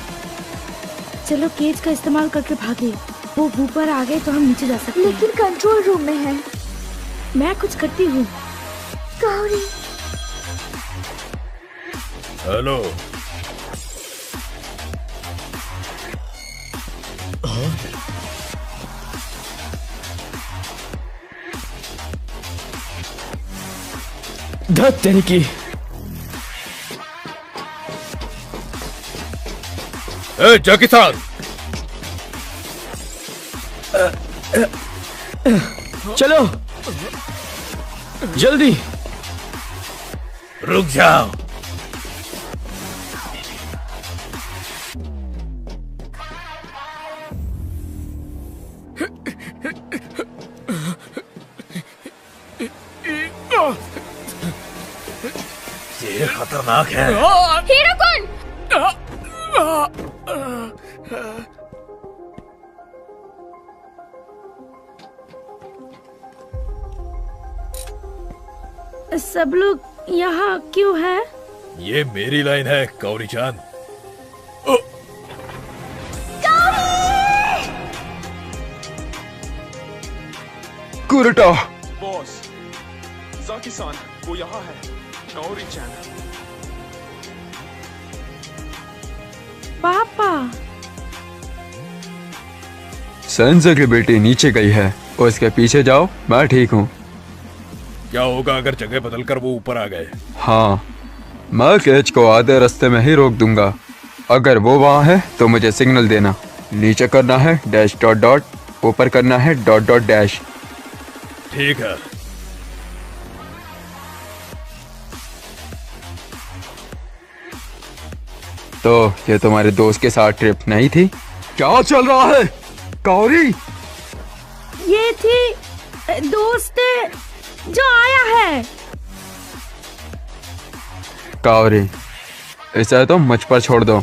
चलो केज का इस्तेमाल करके भागे। वो ऊपर आ गए तो हम नीचे जा सकते हैं। लेकिन कंट्रोल रूम में है। मैं कुछ करती हूँ। गौरी। हेलो। धत तेरी की। ए जैकी सान। चलो जल्दी। रुक जाओ। ये खतरनाक है। हीरो कौन? सब लोग यहाँ क्यों हैं? ये मेरी लाइन है गौरी चांद। कुरटा। बॉस, जाकी-सान वो यहाँ है। गौरी-chan। पापा। संजय की बेटी नीचे गई है, उसके पीछे जाओ, मैं ठीक हूँ। क्या होगा अगर जगह बदलकर वो ऊपर आ गए? हाँ, मैं केच को आधे रास्ते में ही रोक दूंगा। अगर वो वहाँ है तो मुझे सिग्नल देना। नीचे करना है डैश डॉट डॉट, ऊपर करना है डॉट डॉट डैश। ठीक है। तो ये तुम्हारे दोस्त के साथ ट्रिप नहीं थी? क्या चल रहा है गौरी? ये थी दोस्त जो आया है। गौरी, इसे तो मुझ पर छोड़ दो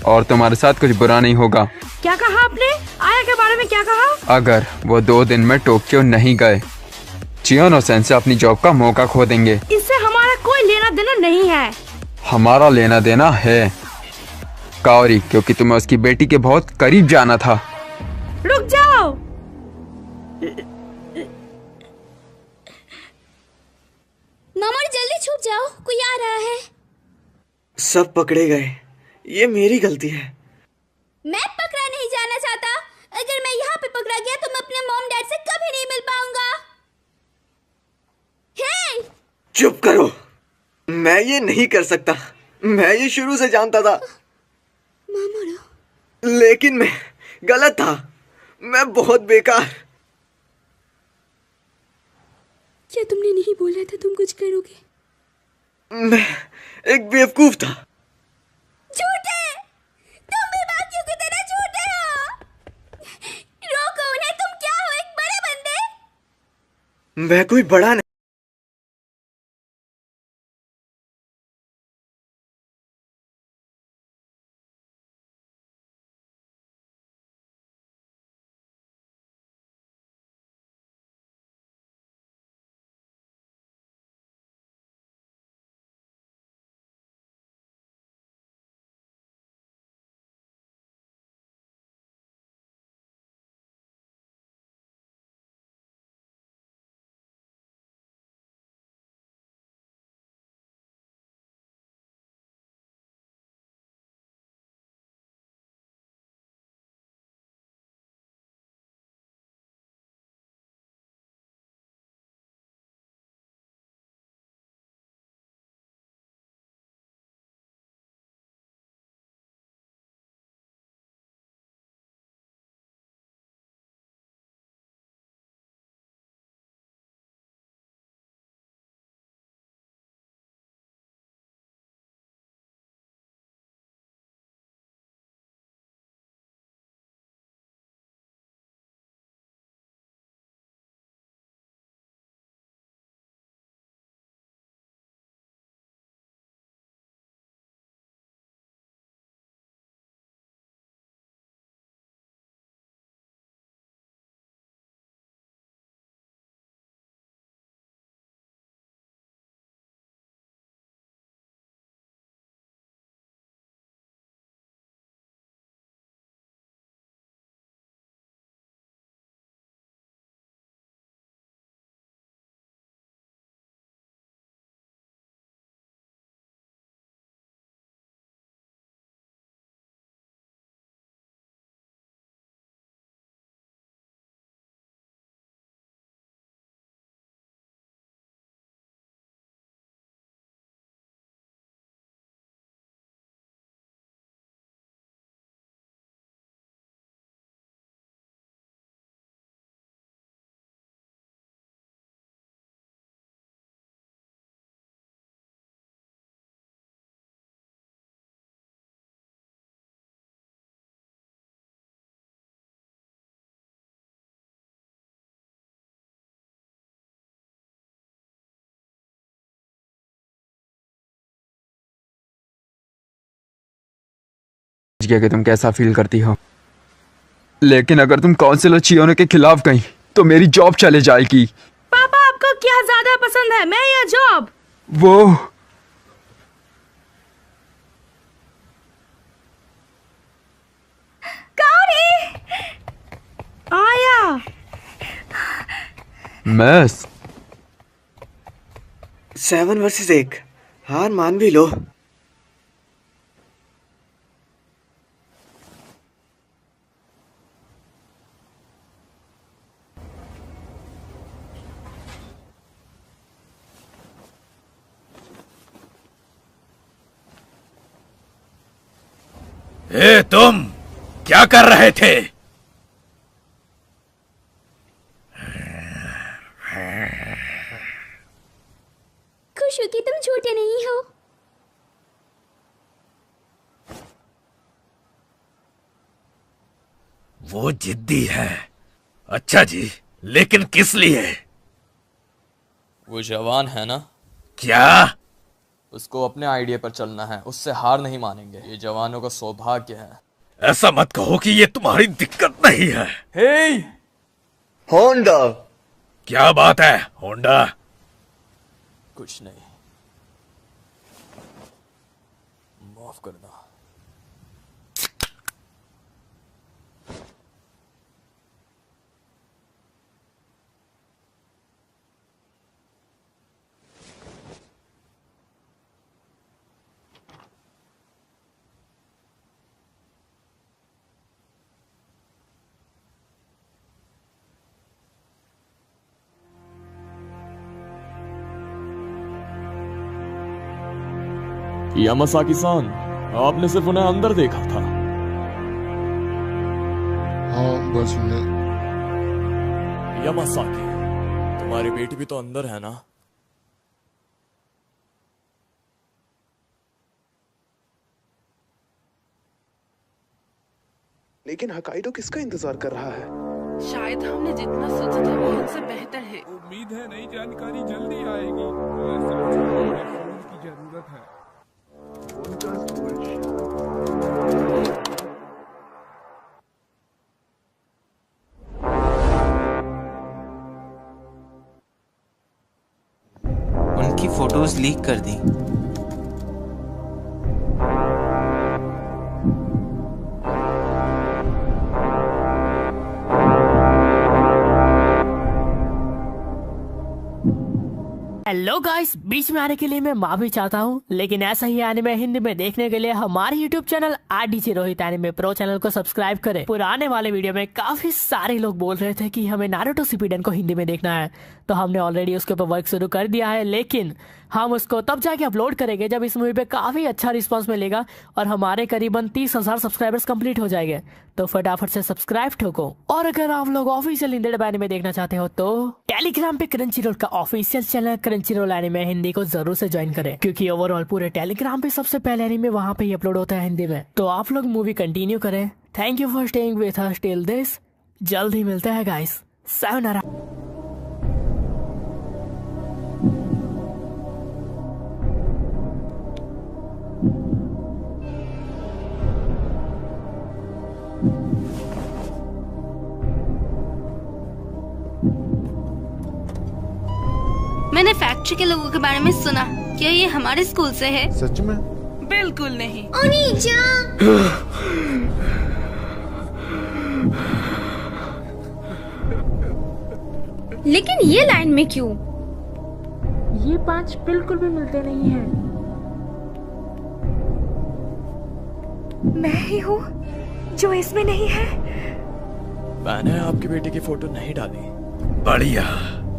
और तुम्हारे साथ कुछ बुरा नहीं होगा। क्या कहा आपने? आया के बारे में क्या कहा? अगर वो 2 दिन में टोक्यो नहीं गए, चियोनो सेंसे अपनी जॉब का मौका खो देंगे। इससे हमारा कोई लेना देना नहीं है। हमारा लेना देना है गौरी, क्योंकि तुम्हें उसकी बेटी के बहुत करीब जाना था। रुक जाओ। मामा जल्दी छुप जाओ, कोई आ रहा है। सब पकड़े गए, ये मेरी गलती है। मैं पकड़ा नहीं जाना चाहता। अगर मैं यहाँ पे पकड़ा गया तो मैं अपने मॉम डैड से कभी नहीं मिल पाऊंगा। हे! चुप करो, मैं ये नहीं कर सकता। मैं ये शुरू से जानता था, लेकिन मैं गलत था। मैं बहुत बेकार। क्या तुमने नहीं बोला था तुम कुछ करोगे? मैं एक बेवकूफ था। झूठे! तुम भी बाकियों की तरह झूठे हो। रोको उन्हें, तुम क्या हो, एक बड़े बंदे? मैं कोई बड़ा नहीं। गया कि तुम कैसा फील करती हो, लेकिन अगर तुम काउंसिलर चियोनो के खिलाफ गई तो मेरी जॉब चले जाएगी। पापा आपको क्या ज्यादा पसंद है, मैं या जॉब? वो आया मैस 7 वर्सेस 1, हार मान भी लो। ए तुम क्या कर रहे थे? खुश हो कि तुम झूठे नहीं हो। वो जिद्दी है। अच्छा जी, लेकिन किस लिए? वो जवान है ना? क्या? उसको अपने आइडिया पर चलना है, उससे हार नहीं मानेंगे। ये जवानों का सौभाग्य है। ऐसा मत कहो कि ये तुम्हारी दिक्कत नहीं है। हे होंडा। क्या बात है होंडा? कुछ नहीं, माफ करना। यामासाकी-सान, आपने सिर्फ उन्हें अंदर देखा था। हाँ बस उन्हें। यामासाकी, तुम्हारी बेटी भी तो अंदर है ना? लेकिन हकाइडो किसका इंतजार कर रहा है? शायद हमने जितना सोचा था वो हमसे बेहतर है। उम्मीद है नई जानकारी जल्दी आएगी। फोन की जरूरत है। उनकी फोटोज लीक कर दी। हेलो गाइस, बीच में आने के लिए मैं माफी चाहता हूँ, लेकिन ऐसा ही एनिमे हिंदी में देखने के लिए हमारे YouTube channel RDG Rohit anime pro channel को सब्सक्राइब करें। पुराने वाले वीडियो में काफी सारे लोग बोल रहे थे कि हमें नारुतो शिपुडेन को हिंदी में देखना है, तो हमने ऑलरेडी उसके ऊपर वर्क शुरू कर दिया है, लेकिन हम उसको तब जाके अपलोड करेंगे जब इस मूवी पे काफी अच्छा रिस्पांस मिलेगा और हमारे करीबन 30,000 सब्सक्राइबर्स कंप्लीट हो जाएंगे। तो फटाफट से सब्सक्राइब ठोको। और अगर आप लोग ऑफिशियल हिंदी डब एनिमे देखना चाहते हो तो टेलीग्राम पे क्रंचीरोल का official channel Crunchyroll anime Hindi को जरूर से ज्वाइन करें, क्योंकि ओवरऑल पूरे टेलीग्राम पे सबसे पहले एनिमे वहाँ पे ही अपलोड होता है हिंदी में। तो आप लोग मूवी कंटिन्यू करें। Thank you for staying with us till this. जल्द ही मिलते हैं गाइस। सायोनारा। मैंने फैक्ट्री के लोगों के बारे में सुना। क्या ये हमारे स्कूल से है? सच में? बिल्कुल नहीं। लेकिन ये लाइन में क्यों? ये 5 बिल्कुल भी मिलते नहीं हैं। मैं ही हूँ जो इसमें नहीं है। मैंने आपकी बेटी की फोटो नहीं डाली। बढ़िया।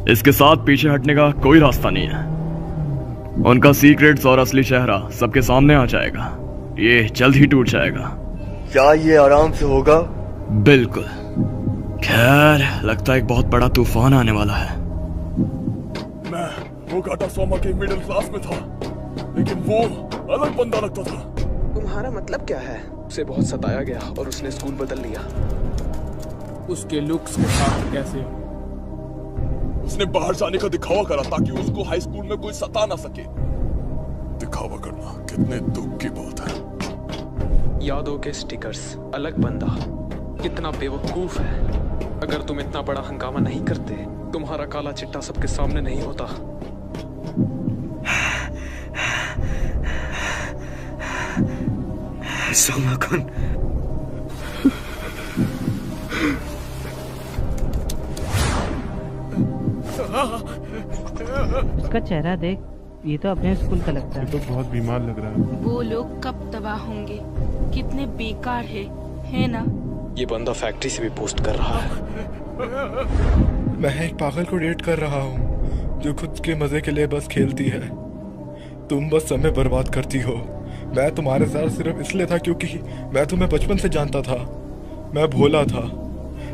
इसके साथ पीछे हटने का कोई रास्ता नहीं है। उनका सीक्रेट्स और असली चेहरा सबके सामने आ जाएगा। ये जल्द ही टूट जाएगा। क्या ये आराम से होगा? बिल्कुल। खैर, लगता है एक बहुत बड़ा तूफान आने वाला है। मैं वो गाटा सोमा के मिडिल क्लास में था, लेकिन वो अलग बंदा लगता था। तुम्हारा मतलब क्या है? उसे बहुत सताया गया और उसने स्कूल बदल लिया। उसके लुक्स के साथ कैसे? उसने बाहर जाने का दिखावा करा ताकि उसको हाई स्कूल में कोई सता ना सके। दिखावा करना कितने दुख की बात है। यादों के स्टिकर्स, अलग बंदा। कितना बेवकूफ है। अगर तुम इतना बड़ा हंगामा नहीं करते, तुम्हारा काला चिट्टा सबके सामने नहीं होता। सोमाकुन, उसका चेहरा देख, ये तो अपने स्कूल का लगता है। ये तो बहुत बीमार लग रहा है। वो लोग कब तबाह होंगे, कितने बेकार है ना? ये बंदा फैक्ट्री से भी पोस्ट कर रहा है। मैं एक पागल को डेट कर रहा हूँ जो खुद के मजे के लिए बस खेलती है। तुम बस समय बर्बाद करती हो। मैं तुम्हारे साथ सिर्फ इसलिए था क्योंकि मैं तुम्हें बचपन से जानता था। मैं भोला था।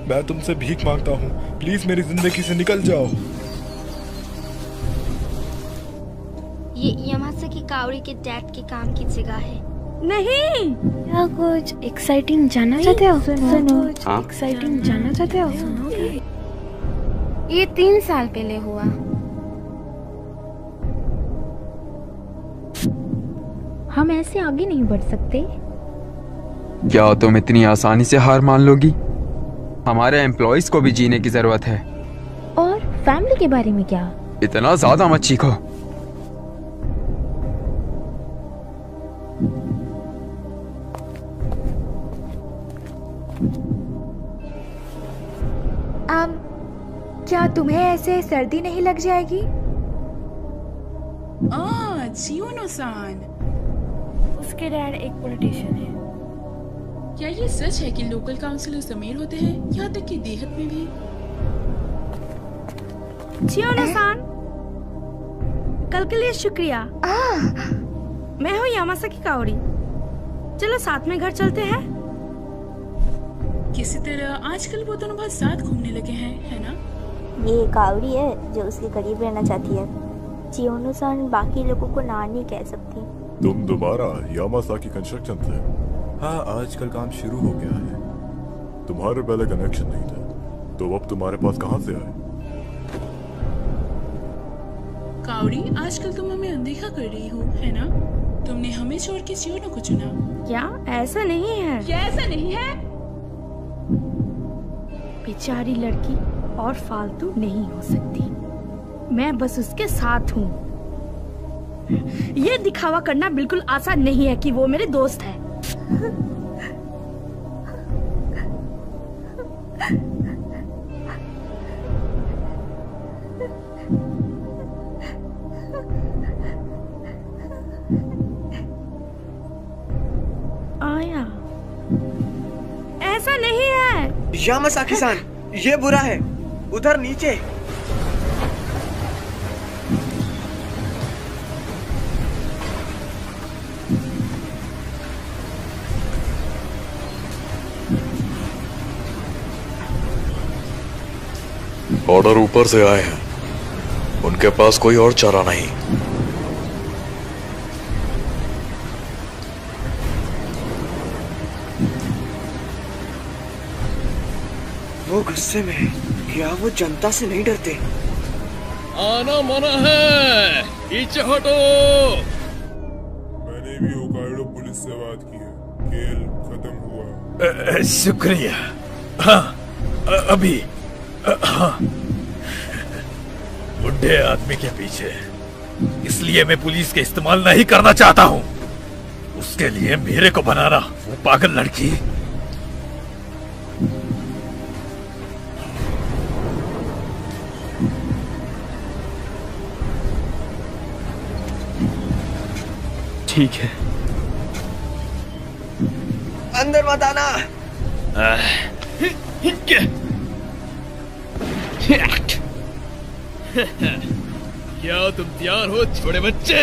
मैं तुमसे भीख मांगता हूँ, प्लीज मेरी जिंदगी से निकल जाओ। ये यामासाकी काओरी के डैड के काम की जगह है। नहीं, क्या कुछ एक्साइटिंग जानना चाहते हो? सुनो, एक्साइटिंग जानना चाहते हो? ये 3 साल पहले हुआ। हम ऐसे आगे नहीं बढ़ सकते। क्या तुम इतनी आसानी से हार मान लोगी? हमारे एम्प्लॉयज को भी जीने की जरूरत है। और फैमिली के बारे में क्या? इतना ज्यादा मत चीखो। क्या तुम्हें ऐसे सर्दी नहीं लग जाएगी? चियोनो-सान, उसके डैड एक पॉलिटिशियन है। क्या ये सच है कि लोकल काउंसिलर्स अमीर होते हैं, यहाँ तक कि देहात में भी? चियोनो-सान, कल के लिए शुक्रिया। मैं हूँ यामासाकी काओरी। चलो साथ में घर चलते हैं। किसी तरह आजकल वो दोनों बहुत साथ घूमने लगे हैं, है ना? ये कावड़ी है जो उसके करीब रहना चाहती है। चियोनो-सान बाकी लोगों को ना नहीं कह सकती। तुम दोबारा यामासाकी कंस्ट्रक्शन से? हाँ, आजकल काम शुरू हो गया है। तुम्हारे पहले कनेक्शन नहीं था, तो अब तुम्हारे पास कहाँ से आए? कावड़ी, आजकल तुम हमें अनदेखा कर रही हो, है ना? तुमने हमें छोड़ के चियोनो को चुना। क्या ऐसा नहीं है? क्या ऐसा नहीं है? बेचारी लड़की और फालतू नहीं हो सकती। मैं बस उसके साथ हूँ। ये दिखावा करना बिल्कुल आसान नहीं है कि वो मेरे दोस्त है। आया, ऐसा नहीं है। यामासाकी-सान, ये बुरा है। उधर नीचे। ऑर्डर ऊपर से आए हैं, उनके पास कोई और चारा नहीं। वो गुस्से में है। क्या वो जनता से नहीं डरते? आना मना है, पीछे हटो। मैंने भी होकाइडो पुलिस से बात की है। खेल खत्म हुआ। शुक्रिया। हाँ, अभी हाँ। बुढ़े आदमी के पीछे, इसलिए मैं पुलिस के इस्तेमाल नहीं करना चाहता हूँ। उसके लिए मेरे को बनाना, वो पागल लड़की। ठीक है, अंदर मत आना। क्या तुम तैयार हो छोटे बच्चे?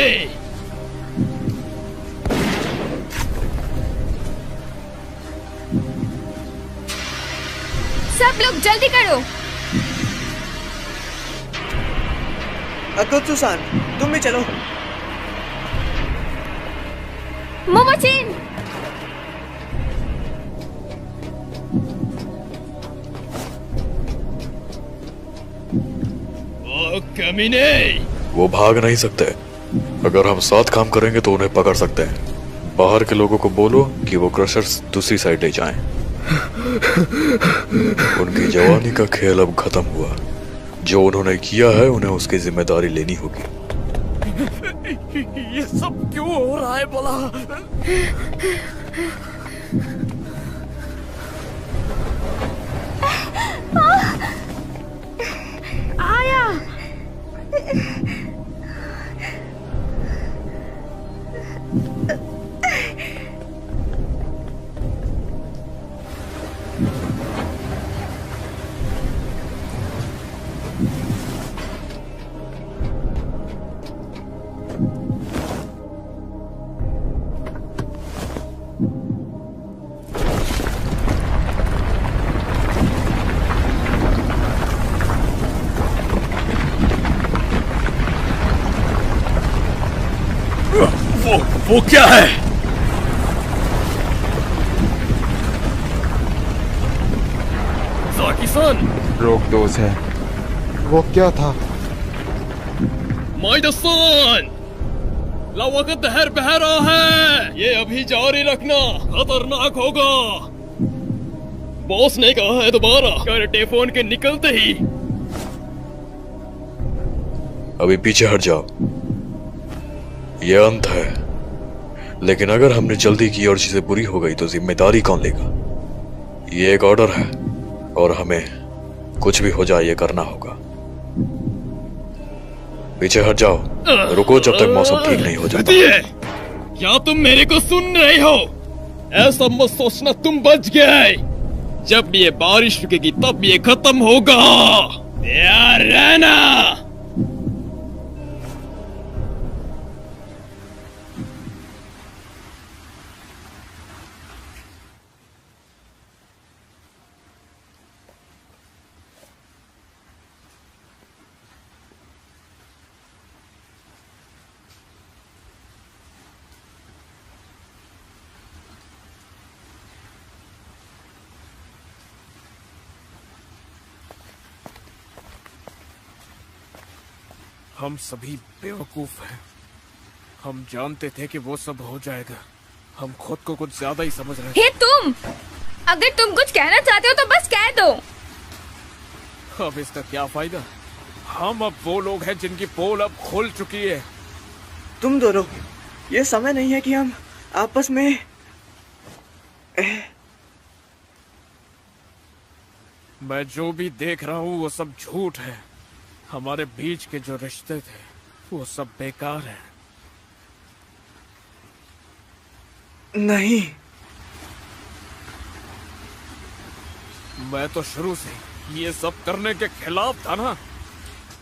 सब लोग जल्दी करो। अकुत्सु-सान, तुम भी चलो। मोमोचिन, ओ कमीने! वो भाग नहीं सकते। अगर हम साथ काम करेंगे तो उन्हें पकड़ सकते हैं। बाहर के लोगों को बोलो कि वो क्रशर्स दूसरी साइड ले जाएं। उनकी जवानी का खेल अब खत्म हुआ। जो उन्होंने किया है उन्हें उसकी जिम्मेदारी लेनी होगी। ये सब क्यों हो रहा है भला? आया। वो क्या है? जाकी-सान! रोक दो उसे। वो क्या था? माइडा-सान! लावा का दहर बह रहा है। ये अभी जारी रखना, खतरनाक होगा। बॉस ने कहा है दोबारा कराटे फोन के निकलते ही। अभी पीछे हट जाओ। ये अंत है, लेकिन अगर हमने जल्दी की और चीजें बुरी हो गई तो जिम्मेदारी कौन लेगा? ये एक ऑर्डर है और हमें कुछ भी हो जाए ये करना होगा। पीछे हट जाओ। रुको जब तक मौसम ठीक नहीं हो जाता। क्या तुम मेरे को सुन रहे हो? ऐसा मत सोचना तुम बच गए। जब ये बारिश रुकेगी तब ये खत्म होगा। तैयार रहना। हम सभी बेवकूफ हैं। हम जानते थे कि वो सब हो जाएगा। हम खुद को कुछ ज्यादा ही समझ रहे हे तुम! अगर तुम कुछ कहना चाहते हो तो बस कह दो। अब इसका क्या फायदा? हम अब वो लोग हैं जिनकी पोल अब खुल चुकी है। तुम दोनों, ये समय नहीं है कि हम आपस में मैं जो भी देख रहा हूँ वो सब झूठ है। हमारे बीच के जो रिश्ते थे वो सब बेकार हैं। नहीं, मैं तो शुरू से ये सब करने के खिलाफ था ना।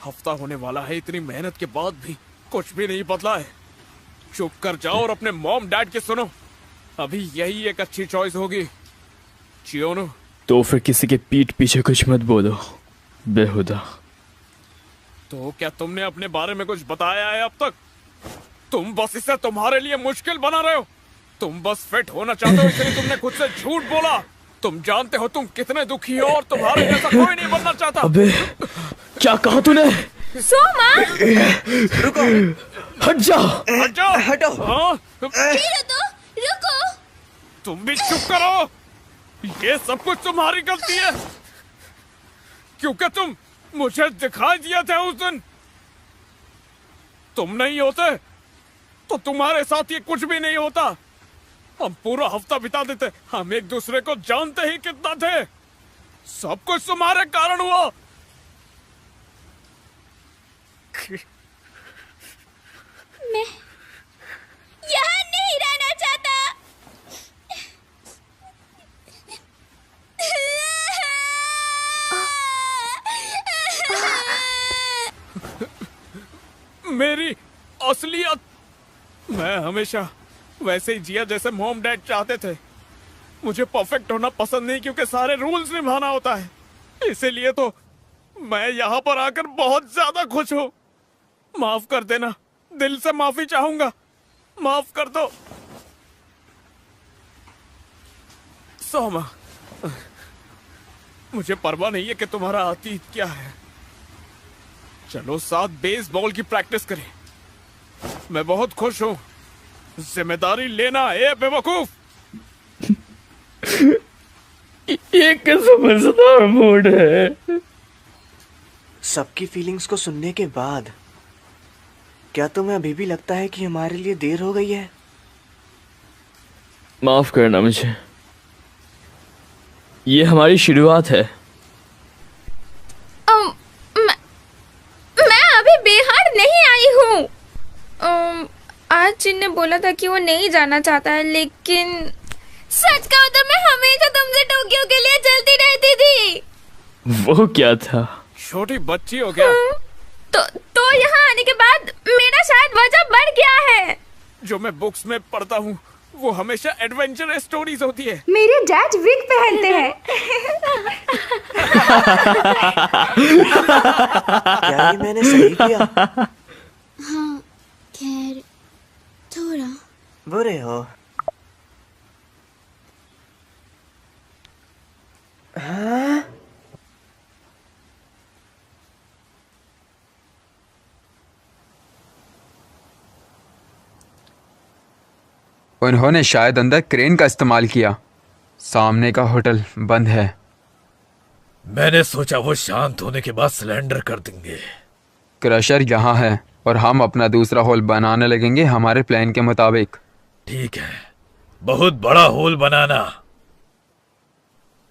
हफ्ता होने वाला है, इतनी मेहनत के बाद भी कुछ भी नहीं बदला है। चुप कर जाओ और अपने मॉम डैड के सुनो। अभी यही एक अच्छी चॉइस होगी। चियोनो, तो फिर किसी के पीठ पीछे कुछ मत बोलो बेहुदा। तो क्या तुमने अपने बारे में कुछ बताया है अब तक? तुम बस इसे तुम्हारे लिए मुश्किल बना रहे हो। तुम बस फिट होना चाहते हो, इसलिए तुमने खुद से झूठ बोला। तुम जानते हो तुम कितने दुखी हो और तुम्हारे जैसा कोई नहीं बनना चाहता। अबे क्या कहा तूने? सोमा! रुको! हट जा! हट जाओ! हटो! हाँ? रुको! तुम भी चुप करो। ये सब कुछ तुम्हारी गलती है, क्योंकि तुम मुझे दिखाई दिए थे उस दिन। तुम नहीं होते तो तुम्हारे साथ ये कुछ भी नहीं होता। हम पूरा हफ्ता बिता देते। हम एक दूसरे को जानते ही कितना थे। सब कुछ तुम्हारे कारण हुआ। मैं यहाँ नहीं रहना चाहता। मेरी असलियत, मैं हमेशा वैसे ही जिया जैसे मॉम डैड चाहते थे। मुझे परफेक्ट होना पसंद नहीं, क्योंकि सारे रूल्स निभाना होता है। इसीलिए तो मैं यहाँ पर आकर बहुत ज्यादा खुश हूँ। माफ कर देना, दिल से माफी चाहूंगा। माफ कर दो सोमा। मुझे परवाह नहीं है कि तुम्हारा अतीत क्या है। चलो साथ बेसबॉल की प्रैक्टिस करें। मैं बहुत खुश हूँ। जिम्मेदारी लेना ए बेवकूफ। ये समझदार मूड है। सबकी फीलिंग्स को सुनने के बाद क्या तुम्हें अभी भी लगता है कि हमारे लिए देर हो गई है? माफ करना मुझे, ये हमारी शुरुआत है। मैं अभी बिहार नहीं आई हूँ। आज जिन ने बोला था कि वो नहीं जाना चाहता है, लेकिन सच कहूं तो मैं हमेशा तुमसे टोक्यो के लिए चलती रहती थी। वो क्या था? छोटी बच्ची हो क्या? तो यहाँ आने के बाद मेरा शायद वजह बढ़ गया है। जो मैं बुक्स में पढ़ता हूँ वो हमेशा एडवेंचर स्टोरीज होती है। मेरे डैड विग पहनते हैं। क्या ये मैंने सही किया? हाँ, खैर थोड़ा बुरे हो। हाँ? उन्होंने शायद अंदर क्रेन का इस्तेमाल किया। सामने का होटल बंद है। मैंने सोचा वो शांत होने के बाद सिलेंडर कर देंगे। क्रशर यहाँ है और हम अपना दूसरा होल बनाने लगेंगे हमारे प्लान के मुताबिक। ठीक है, बहुत बड़ा होल बनाना।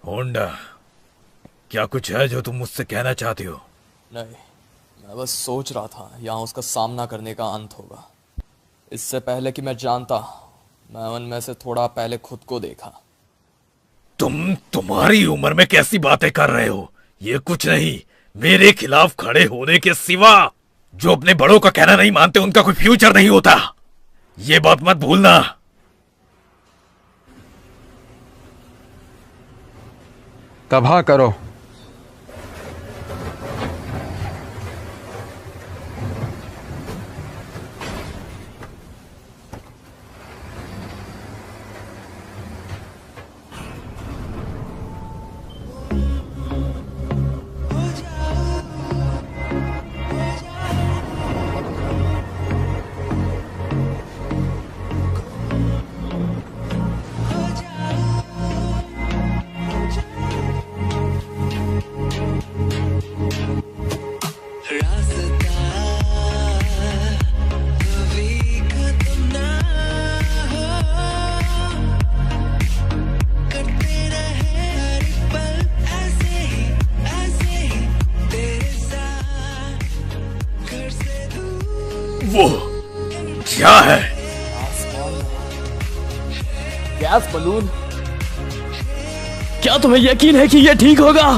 होंडा, क्या कुछ है जो तुम मुझसे कहना चाहती हो? नहीं, मैं बस सोच रहा था यहाँ उसका सामना करने का अंत होगा। इससे पहले कि मैं जानता, मैं उनमें से थोड़ा पहले खुद को देखा। तुम्हारी उम्र में कैसी बातें कर रहे हो? ये कुछ नहीं, मेरे खिलाफ खड़े होने के सिवा। जो अपने बड़ों का कहना नहीं मानते उनका कोई फ्यूचर नहीं होता, ये बात मत भूलना। तबाह करो। वो क्या है? Gas balloon. क्या तुम्हें यकीन है कि ये ठीक होगा?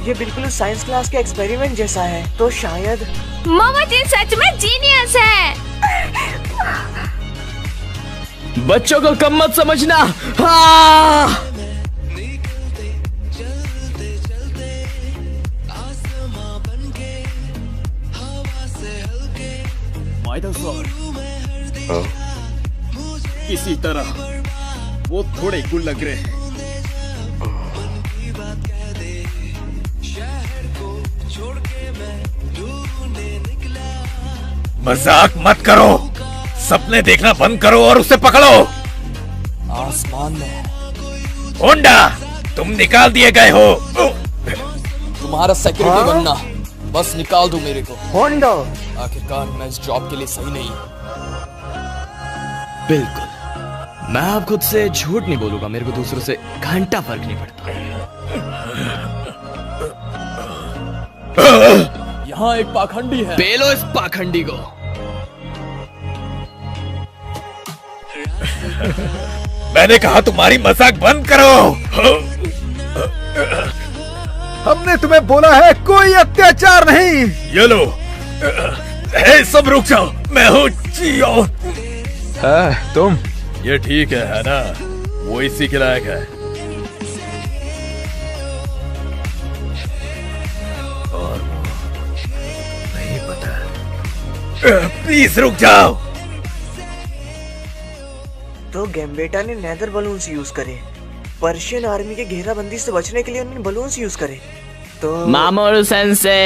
ये बिल्कुल साइंस क्लास के एक्सपेरिमेंट जैसा है, तो शायद मोमोजिन सच में जीनियस है। बच्चों को कम मत समझना। हाँ! किसी तरह वो थोड़े कुल लग रहे हैं। मजाक मत करो, सपने देखना बंद करो और उसे पकड़ो। आसमान में होंडा, तुम निकाल दिए गए हो। तुम्हारा सिक्योरिटी बनना, बस निकाल दो मेरे को। होंडा, आखिरकार मैं इस जॉब के लिए सही नहीं हूँ। बिल्कुल, मैं अब खुद से झूठ नहीं बोलूंगा। मेरे को दूसरों से घंटा फर्क नहीं पड़ता। यहाँ एक पाखंडी है। पेलो इस पाखंडी को। मैंने कहा तुम्हारी मजाक बंद करो। हमने तुम्हें बोला है कोई अत्याचार नहीं। ये लो, सब रुक जाओ, मैं हूँ जियो। तुम? ये ठीक है ना? वो इसी के लायक है। और नहीं पता। प्लीज रुक जाओ। तो गैम्बेटा ने नेदर बलून्स यूज करे। पर्शियन आर्मी के घेराबंदी से बचने के लिए उन्होंने बलून्स यूज करे। तो मामोरू सेंसे,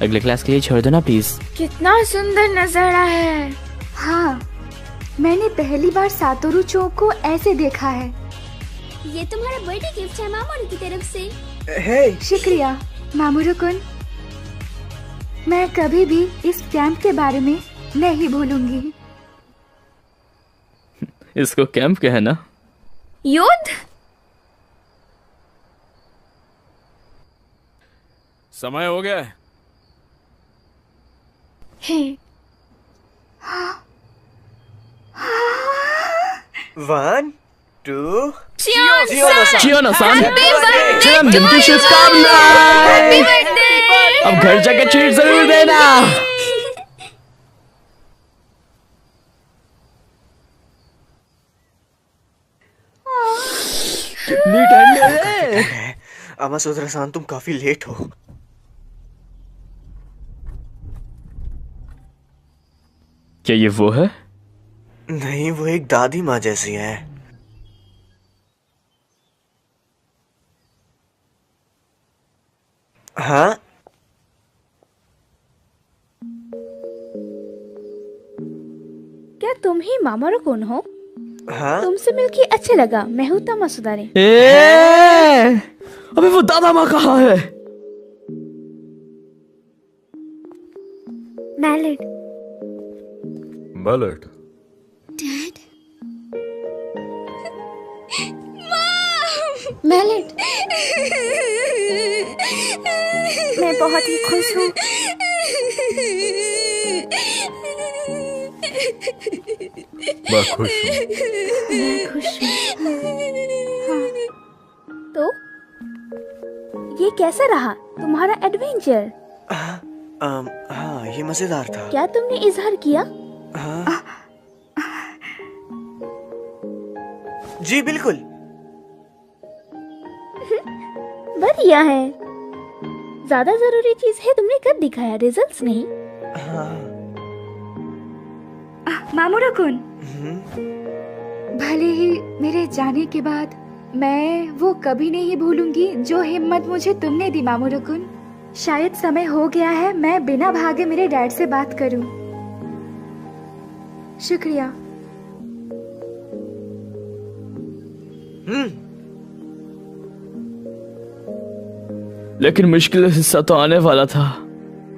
अगले क्लास के लिए छोड़ दो ना प्लीज। कितना सुंदर नजारा है। हाँ, मैंने पहली बार सातोरु चो को ऐसे देखा है। ये तुम्हारा बर्थडे गिफ्ट है मामोरू की तरफ से। हे, शुक्रिया मामोरू-कुन। मैं कभी भी इस कैंप के बारे में नहीं भूलूंगी। इसको कैंप कहना। युद्ध? समय हो गया है। हे। 1, 2 चियोनो-सान, जन्मदिन की शुभकामनाएं। अब घर जाके ट्रीट जरूर देना। कितनी ठंड है। अमासुद्रा-सान, तुम काफी लेट हो। क्या ये वो है? नहीं, वो एक दादी माँ जैसी है। हाँ? क्या तुम ही मामोरू-कुन हो? हाँ? तुमसे मिलके अच्छा लगा। मैं हूँ तमासुदारे। अबे वो दादा माँ कहाँ है? मैलेट। मैलेट। डैड। मैलेट। मैं बहुत ही खुश हूँ। मैं खुश हूँ। मैं खुश हूँ। हाँ। तो ये कैसा रहा तुम्हारा एडवेंचर? हाँ, ये मजेदार था। क्या तुमने इजहार किया? हाँ। जी बिल्कुल। बढ़िया है। ज्यादा जरूरी चीज है तुमने कर दिखाया, रिजल्ट्स नहीं। मामोरू-कुन, भले ही मेरे जाने के बाद मैं वो कभी नहीं भूलूंगी जो हिम्मत मुझे तुमने दी मामोरू-कुन। शायद समय हो गया है मैं बिना भागे मेरे डैड से बात करूं। शुक्रिया। लेकिन मुश्किल हिस्सा तो आने वाला था।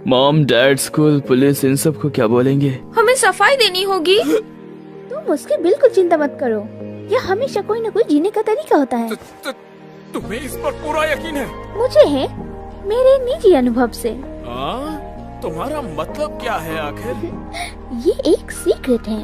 मॉम, डैड, स्कूल, पुलिस, इन सब को क्या बोलेंगे? हमें सफाई देनी होगी। तुम उसकी बिल्कुल चिंता मत करो। यह हमेशा कोई न कोई जीने का तरीका होता है। तुम्हें इस पर पूरा यकीन है? मुझे है, मेरे निजी अनुभव से। तुम्हारा मतलब क्या है आखिर? ये एक सीक्रेट है।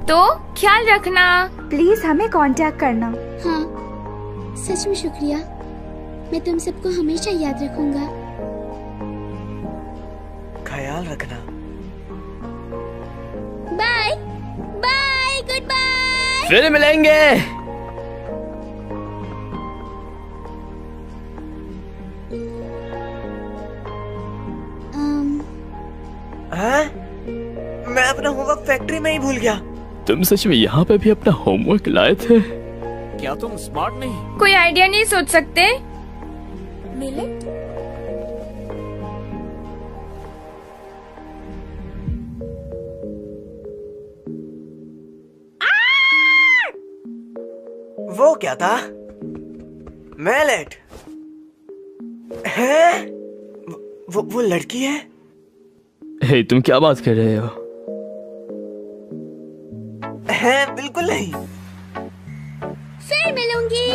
तो ख्याल रखना। प्लीज हमें कांटेक्ट करना। हाँ, सच में शुक्रिया। मैं तुम सबको हमेशा याद रखूंगा। ख्याल रखना। Bye bye, goodbye. फिर मिलेंगे। हाँ? मैं अपना होमवर्क फैक्ट्री में ही भूल गया। तुम सच में यहाँ पे भी अपना होमवर्क लाए थे? क्या तुम स्मार्ट नहीं? कोई आइडिया नहीं सोच सकते? मिलेट? वो क्या था? मैलेट है? वो लड़की है? हे, तुम क्या बात कर रहे हो? है, बिल्कुल नहीं। फिर मिलूंगी।